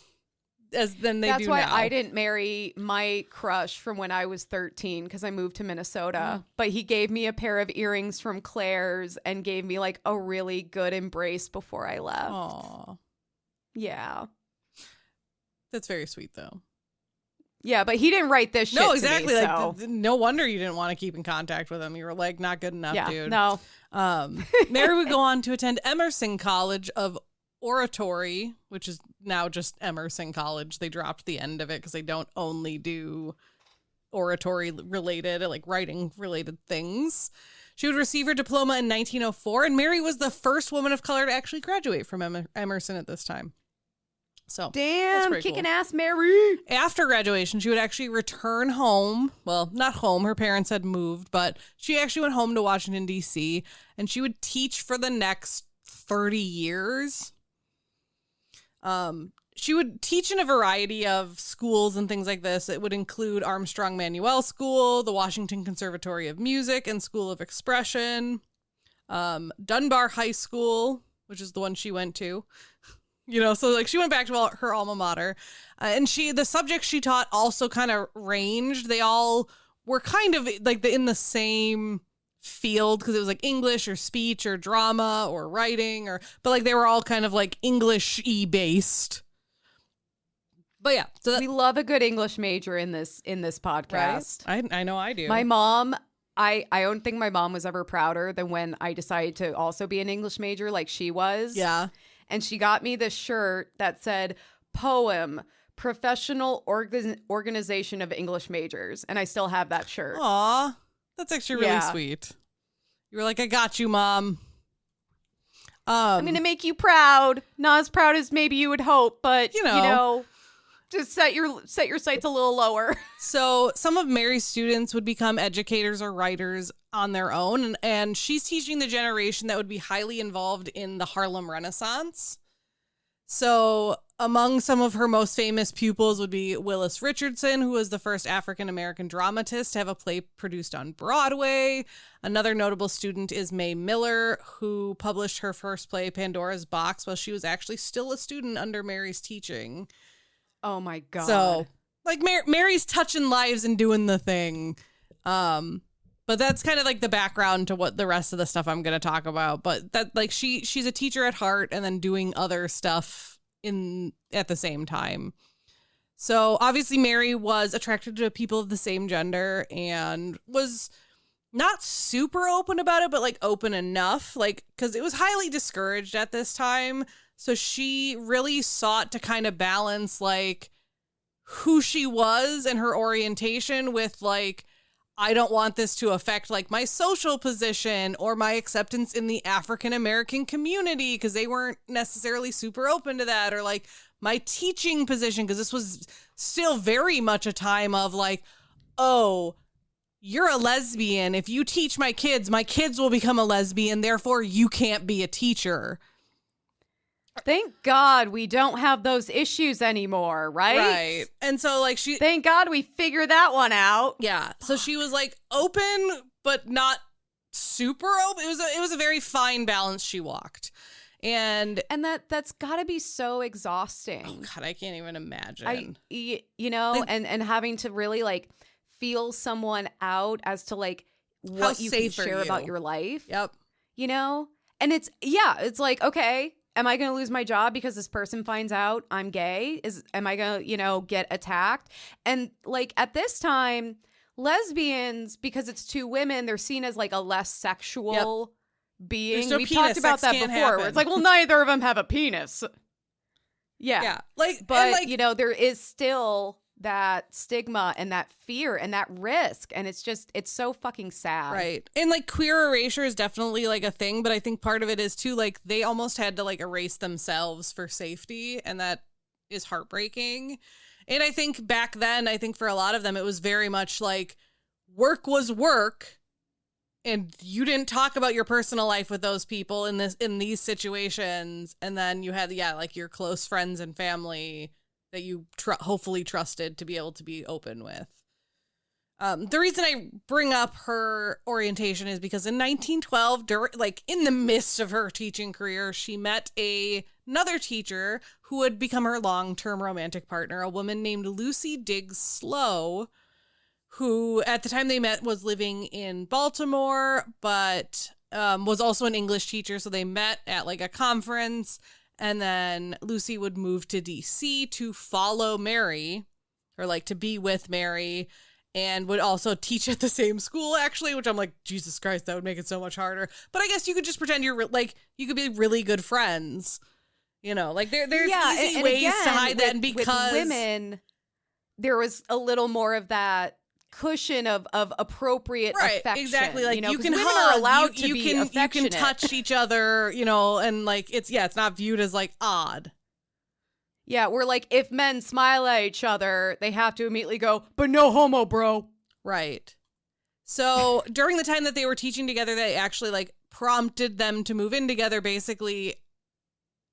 as then they do now. That's why I didn't marry my crush from when I was 13, because I moved to Minnesota. But he gave me a pair of earrings from Claire's and gave me like a really good embrace before I left. Aww. Yeah. That's very sweet though. Yeah, but he didn't write this shit No, exactly. to me, like, no wonder you didn't want to keep in contact with him. You were like, not good enough, dude. No. Mary would go on to attend Emerson College of Oratory, which is now just Emerson College. They dropped the end of it because they don't only do oratory related, like writing related things. She would receive her diploma in 1904, and Mary was the first woman of color to actually graduate from Emerson at this time. So damn, kicking ass, Mary. After graduation, she would actually return home. Well, not home. Her parents had moved, but she actually went home to Washington, D.C., and she would teach for the next 30 years. She would teach in a variety of schools and things like this. It would include Armstrong Manuel School, the Washington Conservatory of Music and School of Expression, Dunbar High School, which is the one she went to. So like she went back to her alma mater, and the subjects she taught also kind of ranged. They all were kind of like in the same field, because it was like English or speech or drama or writing, but like they were all kind of like English-y based. But yeah, so we love a good English major in this podcast. Right? I know I do. My mom, I don't think my mom was ever prouder than when I decided to also be an English major like she was. Yeah. And she got me this shirt that said, "Poem, Professional Organization of English Majors." And I still have that shirt. Aw, that's actually really sweet. You were like, I got you, Mom. I'm going to make you proud. Not as proud as maybe you would hope, but, just set your sights a little lower. So some of Mary's students would become educators or writers on their own. And she's teaching the generation that would be highly involved in the Harlem Renaissance. So among some of her most famous pupils would be Willis Richardson, who was the first African-American dramatist to have a play produced on Broadway. Another notable student is May Miller, who published her first play, Pandora's Box, while she was actually still a student under Mary's teaching. Oh my God. So, like, Mary's touching lives and doing the thing. But that's kind of like the background to what the rest of the stuff I'm going to talk about. But that, like, she's a teacher at heart and then doing other stuff at the same time. So obviously Mary was attracted to people of the same gender and was not super open about it, but like open enough, like, because it was highly discouraged at this time. So she really sought to kind of balance like who she was and her orientation with like, I don't want this to affect like my social position or my acceptance in the African-American community, because they weren't necessarily super open to that, or like my teaching position, because this was still very much a time of like, oh, you're a lesbian. If you teach my kids will become a lesbian. Therefore, you can't be a teacher. Thank God we don't have those issues anymore, right? Right. And so like thank God we figured that one out. Yeah. So she was like open, but not super open. It was a very fine balance she walked. And that's got to be so exhausting. Oh God, I can't even imagine. You know, and having to really like feel someone out as to like what you can share about your life. Yep. You know? And it's like, okay, am I going to lose my job because this person finds out I'm gay? Am I going to, get attacked? And like at this time, lesbians, because it's two women, they're seen as like a less sexual being. No We've penis. talked about Sex that before. Happen. Where it's like, well, neither of them have a penis. Yeah. Yeah. But there is still that stigma and that fear and that risk, and it's so fucking sad. Right. And like queer erasure is definitely like a thing, but I think part of it is too like they almost had to like erase themselves for safety, and that is heartbreaking. And I think back then, I think for a lot of them it was very much like work was work, and you didn't talk about your personal life with those people in these situations, and then you had like your close friends and family that you hopefully trusted to be able to be open with. The reason I bring up her orientation is because in 1912, in the midst of her teaching career, she met another teacher who would become her long-term romantic partner, a woman named Lucy Diggs Slowe, who at the time they met was living in Baltimore, but was also an English teacher. So they met at like a conference. And then Lucy would move to DC to follow Mary, or like to be with Mary, and would also teach at the same school, actually, which I'm like, Jesus Christ, that would make it so much harder. But I guess you could just pretend you could be really good friends. Like there's easy ways to hide that. And because with women, there was a little more of that cushion of appropriate affection. Exactly. Like you can women hug, are allowed to be affectionate. You can touch each other, and like it's not viewed as like odd. Yeah, we're like, if men smile at each other, they have to immediately go, but no homo, bro. Right. So during the time that they were teaching together, they actually like prompted them to move in together, basically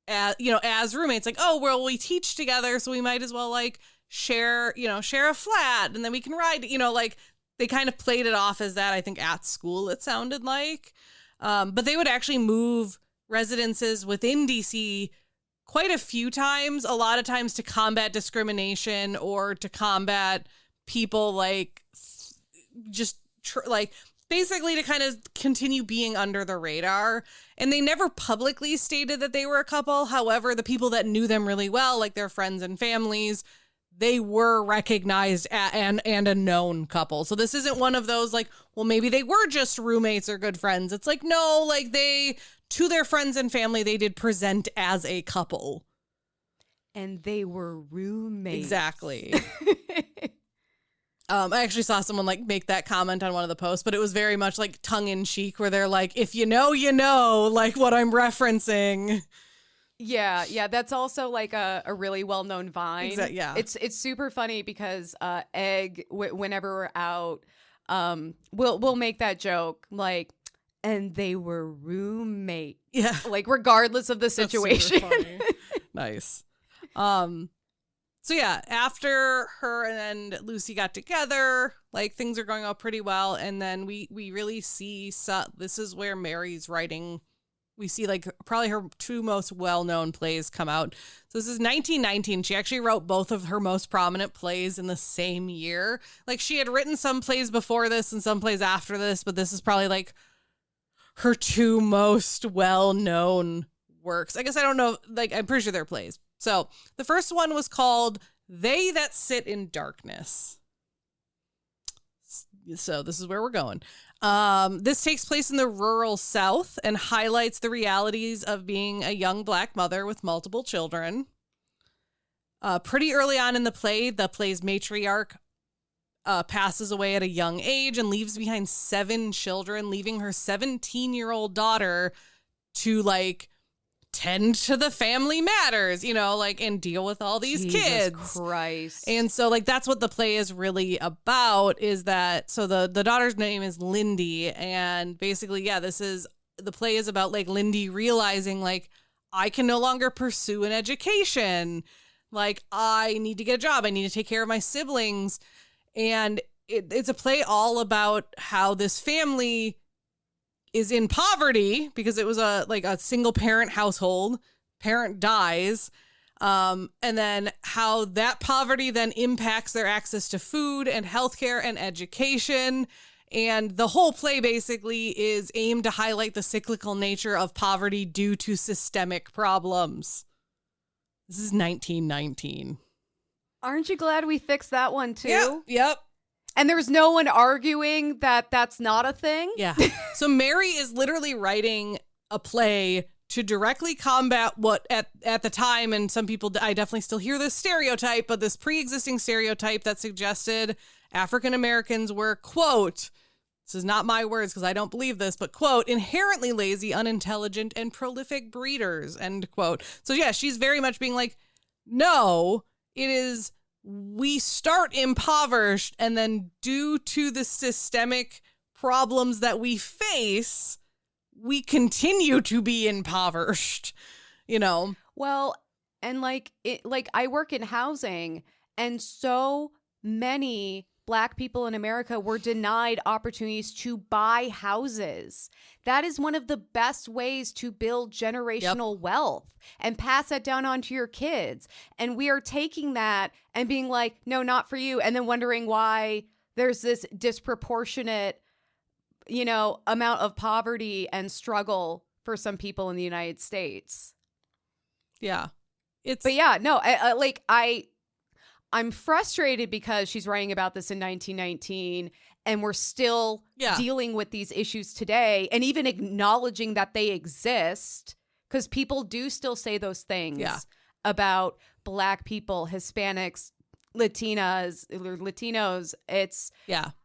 as roommates. Like, oh, well, we teach together, so we might as well like share a flat, and then we can ride, like they kind of played it off as that. I think at school it sounded like, but they would actually move residences within DC quite a few times, a lot of times to combat discrimination or to combat people like basically to kind of continue being under the radar. And they never publicly stated that they were a couple. However, the people that knew them really well, like their friends and families, they were recognized and a known couple. So this isn't one of those like, well, maybe they were just roommates or good friends. It's like, no, like to their friends and family, they did present as a couple. And they were roommates. Exactly. I actually saw someone like make that comment on one of the posts, but it was very much like tongue in cheek, where they're like, if you know, like what I'm referencing. Yeah, that's also like a really well-known Vine. Yeah. It's super funny because Egg, whenever we're out, we'll make that joke, like, and they were roommates. Yeah. Like, regardless of the situation. That's super funny. Nice. So yeah, after her and Lucy got together, like things are going out pretty well. And then we really see, this is where Mary's writing, we see like probably her two most well-known plays come out. So this is 1919. She actually wrote both of her most prominent plays in the same year. Like she had written some plays before this and some plays after this, but this is probably like her two most well-known works. I guess I don't know, like I'm pretty sure they're plays. So the first one was called They That Sit in Darkness. So this is where we're going. This takes place in the rural South and highlights the realities of being a young Black mother with multiple children. Pretty early on in the play's matriarch passes away at a young age and leaves behind 7 children, leaving her 17-year-old daughter to like tend to the family matters, you know, like, and deal with all these kids. Christ. And so like that's what the play is really about, is that so the daughter's name is Lindy, and basically the play is about like Lindy realizing like I can no longer pursue an education, like I need to get a job, I need to take care of my siblings. And it's a play all about how this family is in poverty because it was a single parent household. Parent dies. And then how that poverty then impacts their access to food and healthcare and education. And the whole play basically is aimed to highlight the cyclical nature of poverty due to systemic problems. This is 1919. Aren't you glad we fixed that one too? Yep. And there's no one arguing that that's not a thing? Yeah. So Mary is literally writing a play to directly combat what at the time, and some people, I definitely still hear this stereotype, but this pre-existing stereotype that suggested African Americans were, quote, this is not my words because I don't believe this, but quote, inherently lazy, unintelligent, and prolific breeders, end quote. So yeah, she's very much being like, no, it is, we start impoverished, and then due to the systemic problems that we face, we continue to be impoverished, you know? Well, and like I work in housing, and so many Black people in America were denied opportunities to buy houses. That is one of the best ways to build generational wealth and pass that down onto your kids. And we are taking that and being like, no, not for you. And then wondering why there's this disproportionate, you know, amount of poverty and struggle for some people in the United States. Yeah. But yeah, no, I'm frustrated because she's writing about this in 1919 and we're still dealing with these issues today and even acknowledging that they exist, because people do still say those things about Black people, Hispanics, Latinos. It's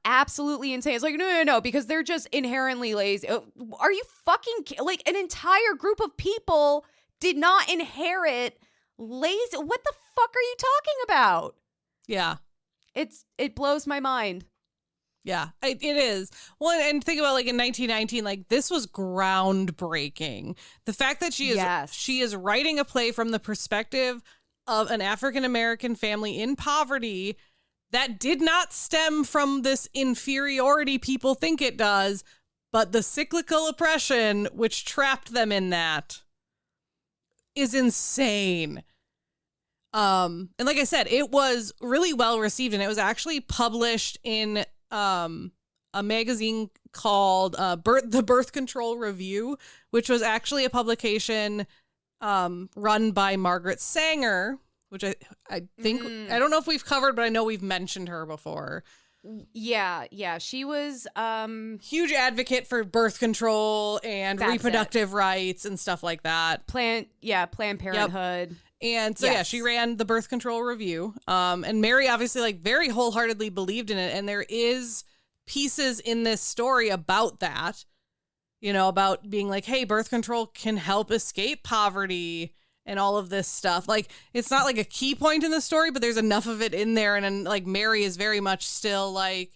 absolutely insane. It's like, no, because they're just inherently lazy. Are you fucking like an entire group of people did not inherit lazy? What the fuck are you talking about? Yeah. It blows my mind. Yeah, it is. Well, and think about like in 1919, like this was groundbreaking. The fact that she is writing a play from the perspective of an African-American family in poverty that did not stem from this inferiority people think it does, but the cyclical oppression which trapped them in that is insane. And like I said, it was really well received, and it was actually published in a magazine called The Birth Control Review, which was actually a publication run by Margaret Sanger, which I think I don't know if we've covered, but I know we've mentioned her before. Yeah, she was huge advocate for birth control and reproductive rights and stuff like that. Planned Parenthood. Yep. And so she ran the Birth Control Review. And Mary obviously like very wholeheartedly believed in it, and there is pieces in this story about that, you know, about being like, hey, birth control can help escape poverty and all of this stuff. Like, it's not like a key point in the story, but there's enough of it in there. And then like Mary is very much still like,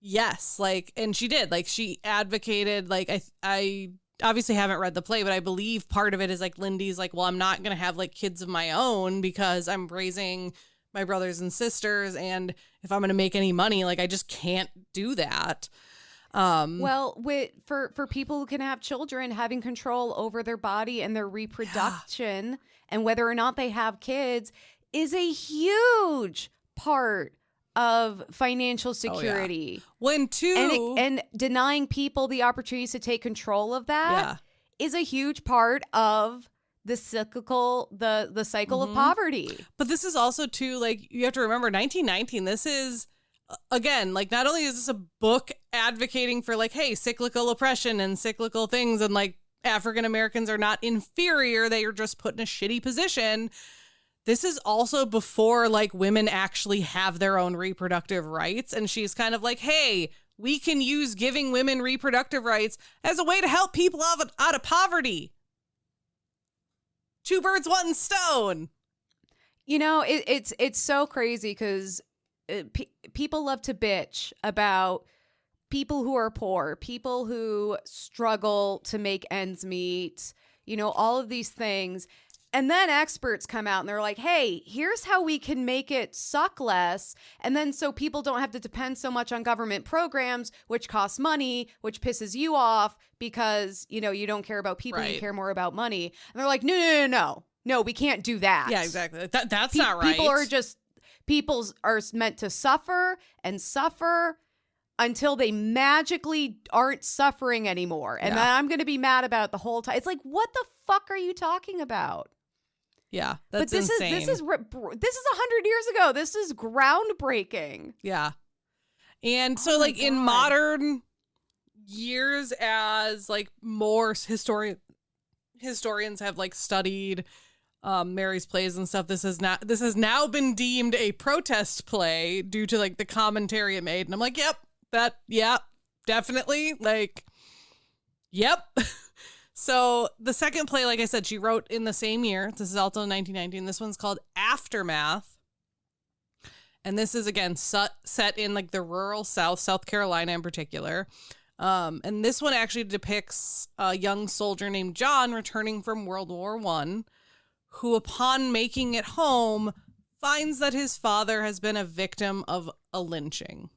Yes, like, and she did, like, she advocated, like, I obviously haven't read the play, but I believe part of it is like Lindy's like, well, I'm not going to have like kids of my own because I'm raising my brothers and sisters. And if I'm going to make any money, like, I just can't do that. Well, for people who can have children, having control over their body and their reproduction and whether or not they have kids is a huge part of financial security. When too, and denying people the opportunities to take control of that is a huge part of the cycle of poverty. But this is also too, like, you have to remember 1919, this is, again, like, not only is this a book advocating for like, hey, cyclical oppression and cyclical things, and like African Americans are not inferior, they are just put in a shitty position. This is also before like women actually have their own reproductive rights. And she's kind of like, hey, we can use giving women reproductive rights as a way to help people out of poverty. Two birds, one stone. You know, it's so crazy because people love to bitch about people who are poor, people who struggle to make ends meet, you know, all of these things. And then experts come out and they're like, hey, here's how we can make it suck less. And then so people don't have to depend so much on government programs, which costs money, which pisses you off because, you know, you don't care about people, you care more about money. And they're like, no, we can't do that. Yeah, exactly. That's not right. People are meant to suffer and suffer until they magically aren't suffering anymore. And then I'm going to be mad about it the whole time. It's like, what the fuck are you talking about? Yeah, that's insane. This is 100 years ago. This is groundbreaking. Yeah. And so like in modern years, as like more historians have like studied Mary's plays and stuff, this has now been deemed a protest play due to like the commentary it made. And I'm like, definitely, like, yep. So the second play, like I said, she wrote in the same year. This is also 1919. This one's called Aftermath. And this is, again, set in like the rural South Carolina in particular. And this one actually depicts a young soldier named John returning from World War I, who upon making it home finds that his father has been a victim of a lynching.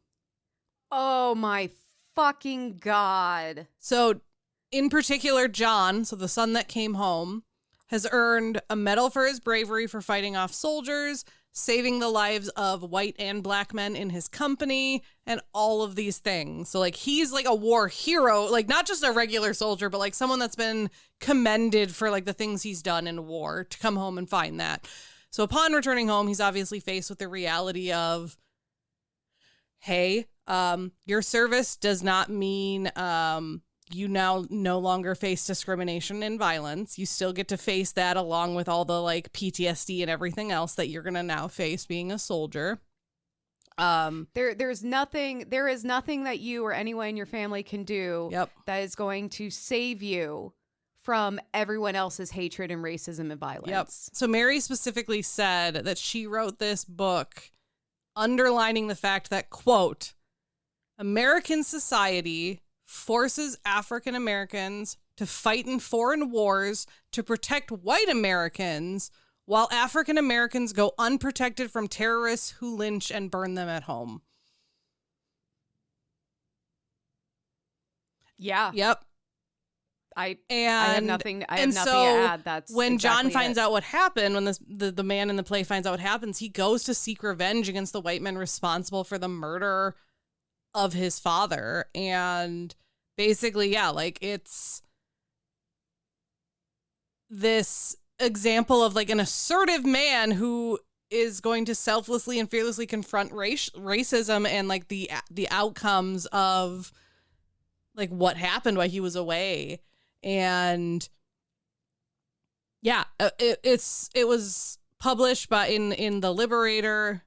Oh my fucking God. So in particular, John, so the son that came home, has earned a medal for his bravery for fighting off soldiers, saving the lives of white and black men in his company, and all of these things. So like he's like a war hero, like not just a regular soldier, but like someone that's been commended for like the things he's done in war to come home and find that. So upon returning home, he's obviously faced with the reality of, hey, your service does not mean you now no longer face discrimination and violence. You still get to face that along with all the like PTSD and everything else that you're going to now face being a soldier. There is nothing that you or anyone in your family can do that is going to save you from everyone else's hatred and racism and violence. Yep. So Mary specifically said that she wrote this book underlining the fact that, quote, American society forces African Americans to fight in foreign wars to protect white Americans, while African Americans go unprotected from terrorists who lynch and burn them at home. Yeah. Yep. I have nothing to add. That's when exactly John finds out what happened, when the man in the play finds out what happens, he goes to seek revenge against the white men responsible for the murder of his father. And basically, yeah, like it's this example of like an assertive man who is going to selflessly and fearlessly confront racism and like the outcomes of like what happened while he was away. And yeah, it was published in the Liberator,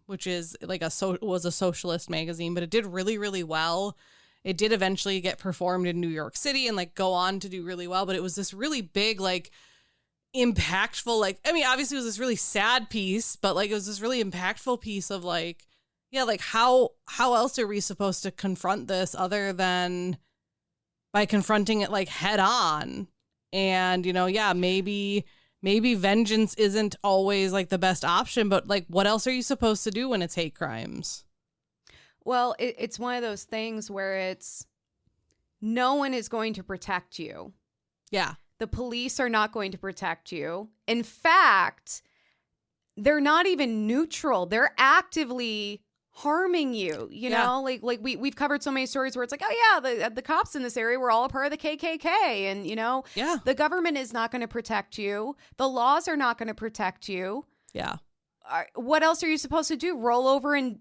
which is like was a socialist magazine, but it did really, really well. It did eventually get performed in New York City and like go on to do really well, but it was this really big, like impactful, like, I mean, obviously it was this really sad piece, but like it was this really impactful piece of like yeah, like how else are we supposed to confront this other than by confronting it like head on? And, maybe vengeance isn't always like the best option, but like what else are you supposed to do when it's hate crimes? Well, it's one of those things where it's no one is going to protect you. Yeah. The police are not going to protect you. In fact, they're not even neutral. They're actively harming you, you know? Like we've covered so many stories where it's like, oh yeah, the cops in this area were all a part of the KKK. And, the government is not going to protect you. The laws are not going to protect you. Yeah. What else are you supposed to do? Roll over and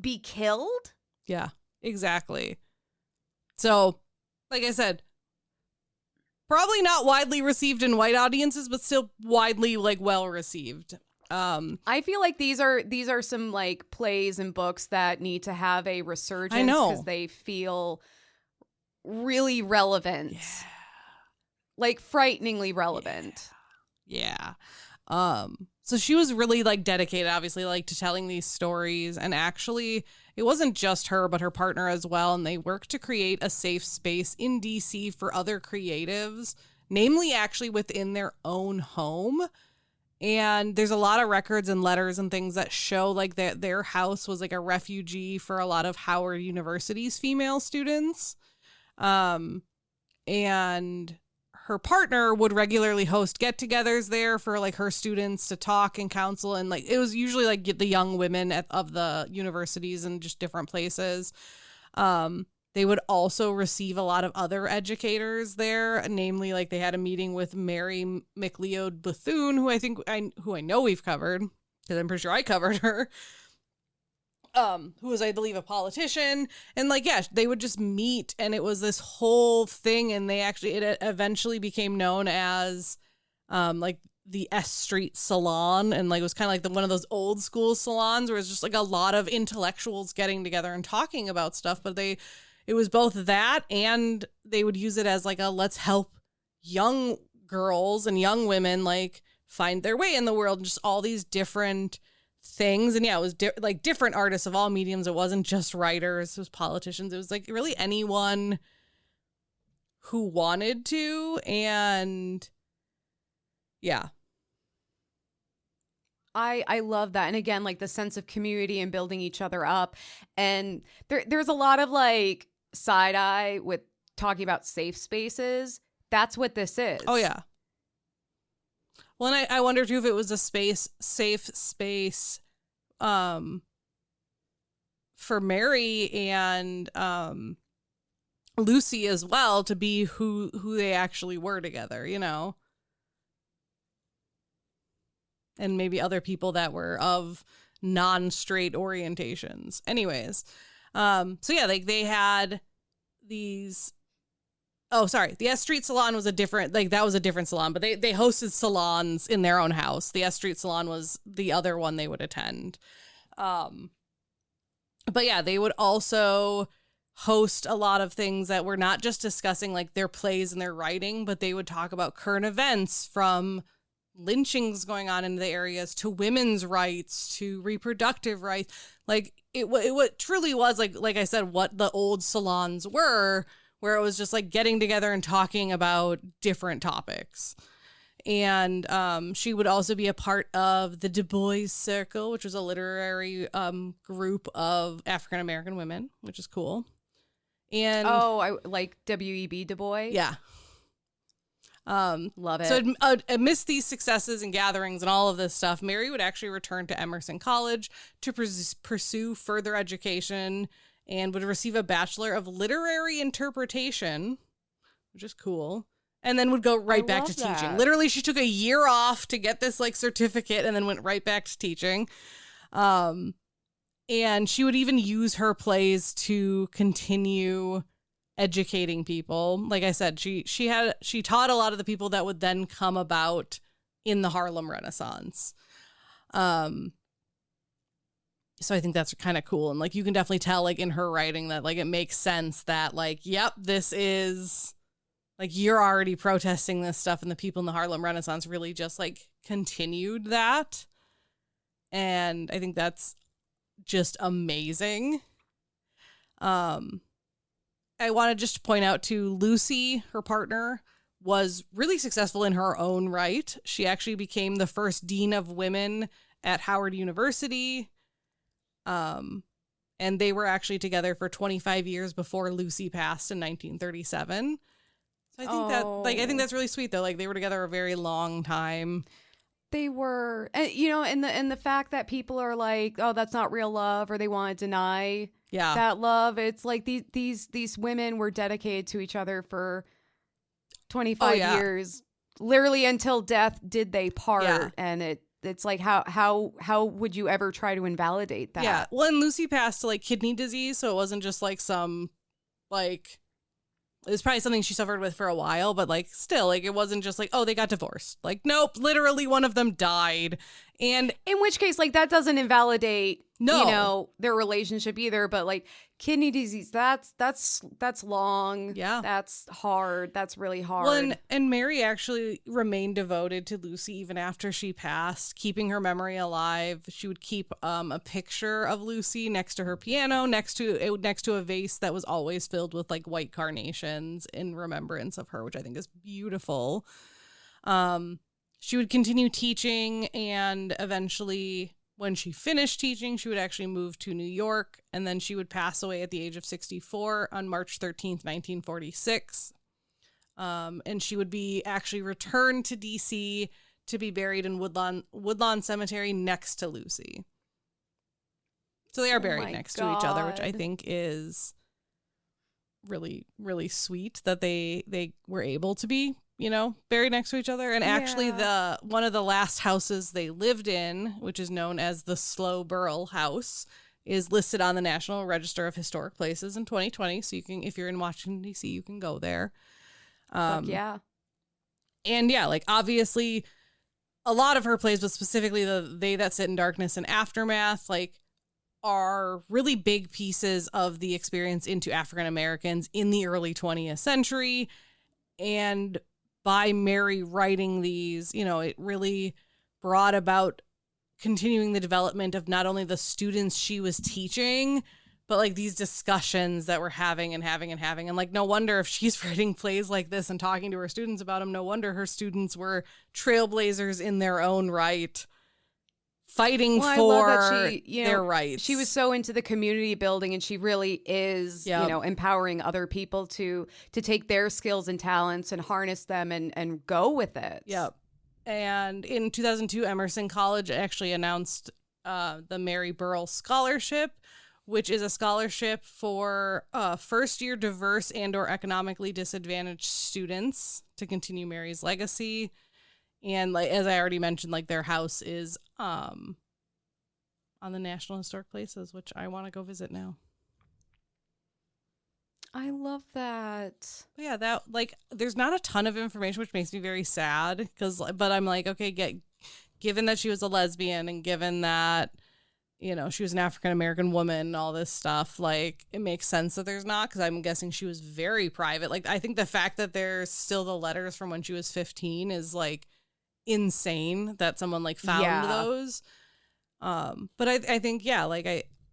be killed? Yeah, exactly. So, like I said, probably not widely received in white audiences, but still widely like well received. I feel like these are some like plays and books that need to have a resurgence. I know, because they feel really relevant. Yeah. Like frighteningly relevant. Yeah. So she was really like dedicated, obviously, like to telling these stories. And actually, it wasn't just her, but her partner as well. And they worked to create a safe space in DC for other creatives, namely actually within their own home. And there's a lot of records and letters and things that show like that their house was like a refugee for a lot of Howard University's female students. And her partner would regularly host get-togethers there for like her students to talk and counsel. And like it was usually like the young women of the universities and just different places. They would also receive a lot of other educators there, namely, like they had a meeting with Mary McLeod Bethune, who I know we've covered because I'm pretty sure I covered her. Who was, I believe, a politician, and like, yeah, they would just meet, and it was this whole thing, and it eventually became known as, like the S Street Salon, and like it was kind of like one of those old school salons where it's just like a lot of intellectuals getting together and talking about stuff, but it was both that and they would use it as like let's help young girls and young women like find their way in the world and just all these different things. And yeah, it was like different artists of all mediums. It wasn't just writers, it was politicians. It was like really anyone who wanted to. And yeah. I love that. And again, like the sense of community and building each other up. And there's a lot of like side eye with talking about safe spaces. That's what this is. Oh, yeah. Well, and I wonder too if it was a safe space for Mary and Lucy as well to be who they actually were together, and maybe other people that were of non-straight orientations. Anyways, so yeah, like they had these. Oh, sorry. The S Street Salon was a different salon, but they hosted salons in their own house. The S Street Salon was the other one they would attend. But yeah, they would also host a lot of things that were not just discussing like their plays and their writing, but they would talk about current events from lynchings going on in the areas to women's rights to reproductive rights. Like it truly was like I said, what the old salons were, where it was just like getting together and talking about different topics. And she would also be a part of the Du Bois Circle, which was a literary group of African-American women, which is cool. And I like W.E.B. Du Bois. Yeah. Love it. So amidst these successes and gatherings and all of this stuff, Mary would actually return to Emerson College to pursue further education and would receive a Bachelor of Literary Interpretation, which is cool, and then would go right back to teaching. Literally, she took a year off to get this like certificate and then went right back to teaching. And she would even use her plays to continue educating people. Like I said, she taught a lot of the people that would then come about in the Harlem Renaissance. So I think that's kind of cool. And like, you can definitely tell like in her writing that like, it makes sense that like, yep, this is like, you're already protesting this stuff. And the people in the Harlem Renaissance really just like continued that. And I think that's just amazing. I want to just point out to Lucy, her partner, was really successful in her own right. She actually became the first dean of women at Howard University. And they were actually together for 25 years before Lucy passed in 1937. So I think that's really sweet though. Like they were together a very long time. They were, and the fact that people are like, oh, that's not real love, or they want to deny that love. It's like these women were dedicated to each other for 25 years, literally until death did they part. Yeah. And it's like, how would you ever try to invalidate that? Yeah. Well, and Lucy passed to like kidney disease, so it wasn't just like some like. It was probably something she suffered with for a while, but like still, like it wasn't just like, oh, they got divorced. Like, nope, literally one of them died. And in which case, like that doesn't invalidate, their relationship either. But like kidney disease, that's long. Yeah. That's hard. That's really hard. Well, and Mary actually remained devoted to Lucy even after she passed, keeping her memory alive. She would keep a picture of Lucy next to her piano, next to a vase that was always filled with like white carnations in remembrance of her, which I think is beautiful. She would continue teaching, and eventually when she finished teaching, she would actually move to New York, and then she would pass away at the age of 64 on March 13th, 1946. And she would be actually returned to D.C. to be buried in Woodlawn Cemetery next to Lucy. So they are buried next to each other, which I think is really, really sweet that they were able to be, buried next to each other. And actually one of the last houses they lived in, which is known as the Slow Burrill House, is listed on the National Register of Historic Places in 2020. So you can, if you're in Washington, D.C., you can go there. Yeah. And yeah, like obviously a lot of her plays, but specifically the They That Sit in Darkness and Aftermath, like are really big pieces of the experience into African Americans in the early 20th century. And by Mary writing these, it really brought about continuing the development of not only the students she was teaching, but like these discussions that we're having. And like, no wonder if she's writing plays like this and talking to her students about them, no wonder her students were trailblazers in their own right, fighting for their rights. She was so into the community building, and she really is, empowering other people to take their skills and talents and harness them and go with it. Yep. And in 2002, Emerson College actually announced the Mary Burrill Scholarship, which is a scholarship for first-year diverse and or economically disadvantaged students to continue Mary's legacy. And like as I already mentioned, like their house is on the National Historic Places, which I want to go visit now. I love that. But yeah, that like there's not a ton of information, which makes me very sad but I'm like, okay, given that she was a lesbian and given that she was an African American woman and all this stuff, like it makes sense that there's not, because I'm guessing she was very private. Like I think the fact that there's still the letters from when she was 15 is like insane that someone like found those. But I think like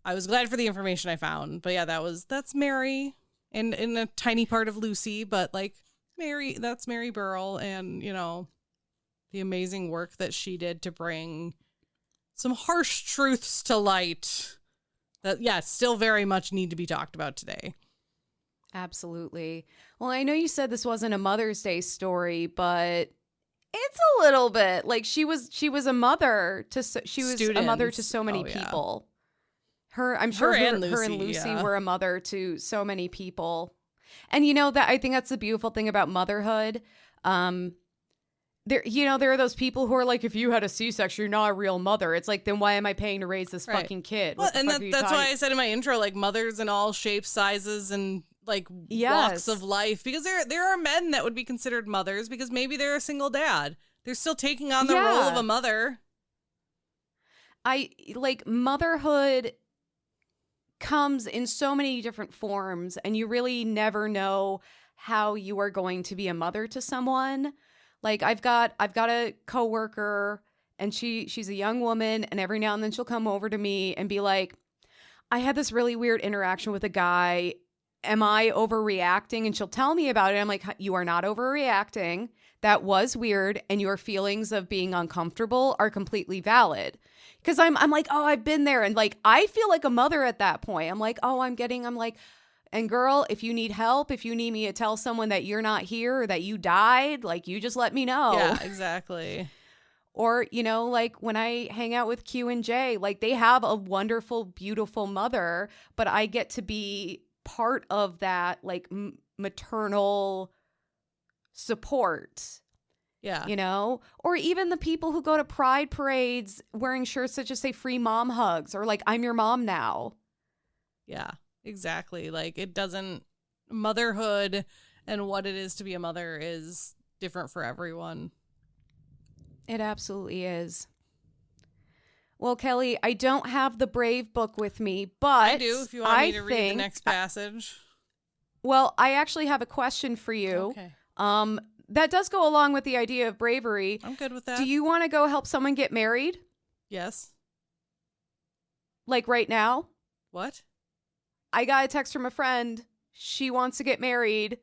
I was glad for the information I found. But yeah, that's Mary and in a tiny part of Lucy, but like that's Mary Burrill, and the amazing work that she did to bring some harsh truths to light that still very much need to be talked about today. Absolutely. Well, I know you said this wasn't a Mother's Day story, but it's a little bit. Like she was a mother to a mother to so many people. I'm sure her and Lucy were a mother to so many people. And that I think that's the beautiful thing about motherhood. There are those people who are like, if you had a C-section, you're not a real mother. It's like, then why am I paying to raise this fucking kid? Well, and that's why I said in my intro, like mothers in all shapes, sizes, and like walks of life, because there are men that would be considered mothers because maybe they're a single dad. They're still taking on the role of a mother. Motherhood comes in so many different forms, and you really never know how you are going to be a mother to someone. Like I've got a coworker, and she's a young woman, and every now and then she'll come over to me and be like, I had this really weird interaction with a guy. Am I overreacting? And she'll tell me about it. I'm like, you are not overreacting. That was weird. And your feelings of being uncomfortable are completely valid. Because I'm like, oh, I've been there. And like, I feel like a mother at that point. I'm like, oh, and girl, if you need help, if you need me to tell someone that you're not here or that you died, like, you just let me know. Yeah, exactly. Or, you know, like when I hang out with Q and J, like they have a wonderful, beautiful mother, but I get to be part of that like maternal support. Yeah. You know, or even the people who go to pride parades wearing shirts that just say free mom hugs or like, I'm your mom now. Yeah, exactly. Like motherhood and what it is to be a mother is different for everyone. It absolutely is. Well, Kelley, I don't have the Brave book with me, but I do if you want me to read the next passage. Well, I actually have a question for you. Okay. That does go along with the idea of bravery. I'm good with that. Do you want to go help someone get married? Yes. Like right now? What? I got a text from a friend. She wants to get married.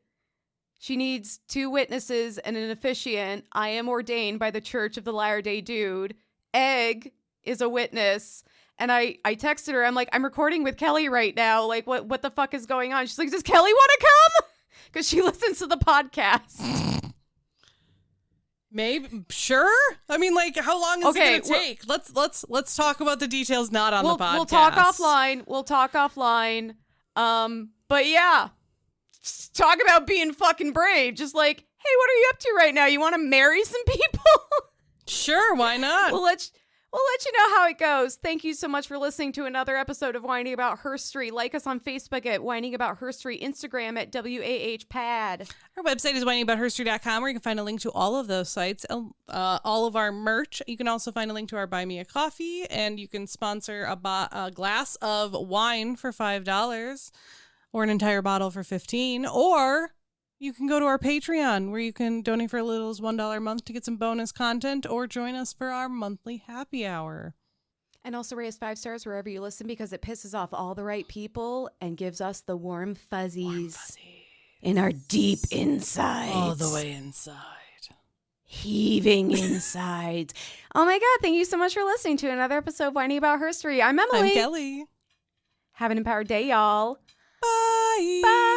She needs 2 witnesses and an officiant. I am ordained by the Church of the Latter-day Dude. Egg is a witness. And I texted her. I'm like, I'm recording with Kelley right now. Like, what the fuck is going on? She's like, does Kelley want to come? Because she listens to the podcast. Maybe, sure. I mean, like, how long is it gonna take? Let's talk about the details not on the podcast. We'll talk offline. But yeah, talk about being fucking brave. Just like, hey, what are you up to right now? You want to marry some people? Sure, why not? We'll let you know how it goes. Thank you so much for listening to another episode of Whining About Herstory. Like us on Facebook at Whining About Herstory, Instagram at WAHPad. Our website is whiningaboutherstory.com, where you can find a link to all of those sites, all of our merch. You can also find a link to our Buy Me a Coffee, and you can sponsor a glass of wine for $5 or an entire bottle for $15, or you can go to our Patreon, where you can donate for as little as $1 a month to get some bonus content, or join us for our monthly happy hour. And also rate us 5 stars wherever you listen, because it pisses off all the right people and gives us the warm fuzzies in our deep insides. All the way inside. Heaving insides. Oh my God, thank you so much for listening to another episode of Whining About Herstory. I'm Emily. I'm Kelley. Have an empowered day, y'all. Bye. Bye.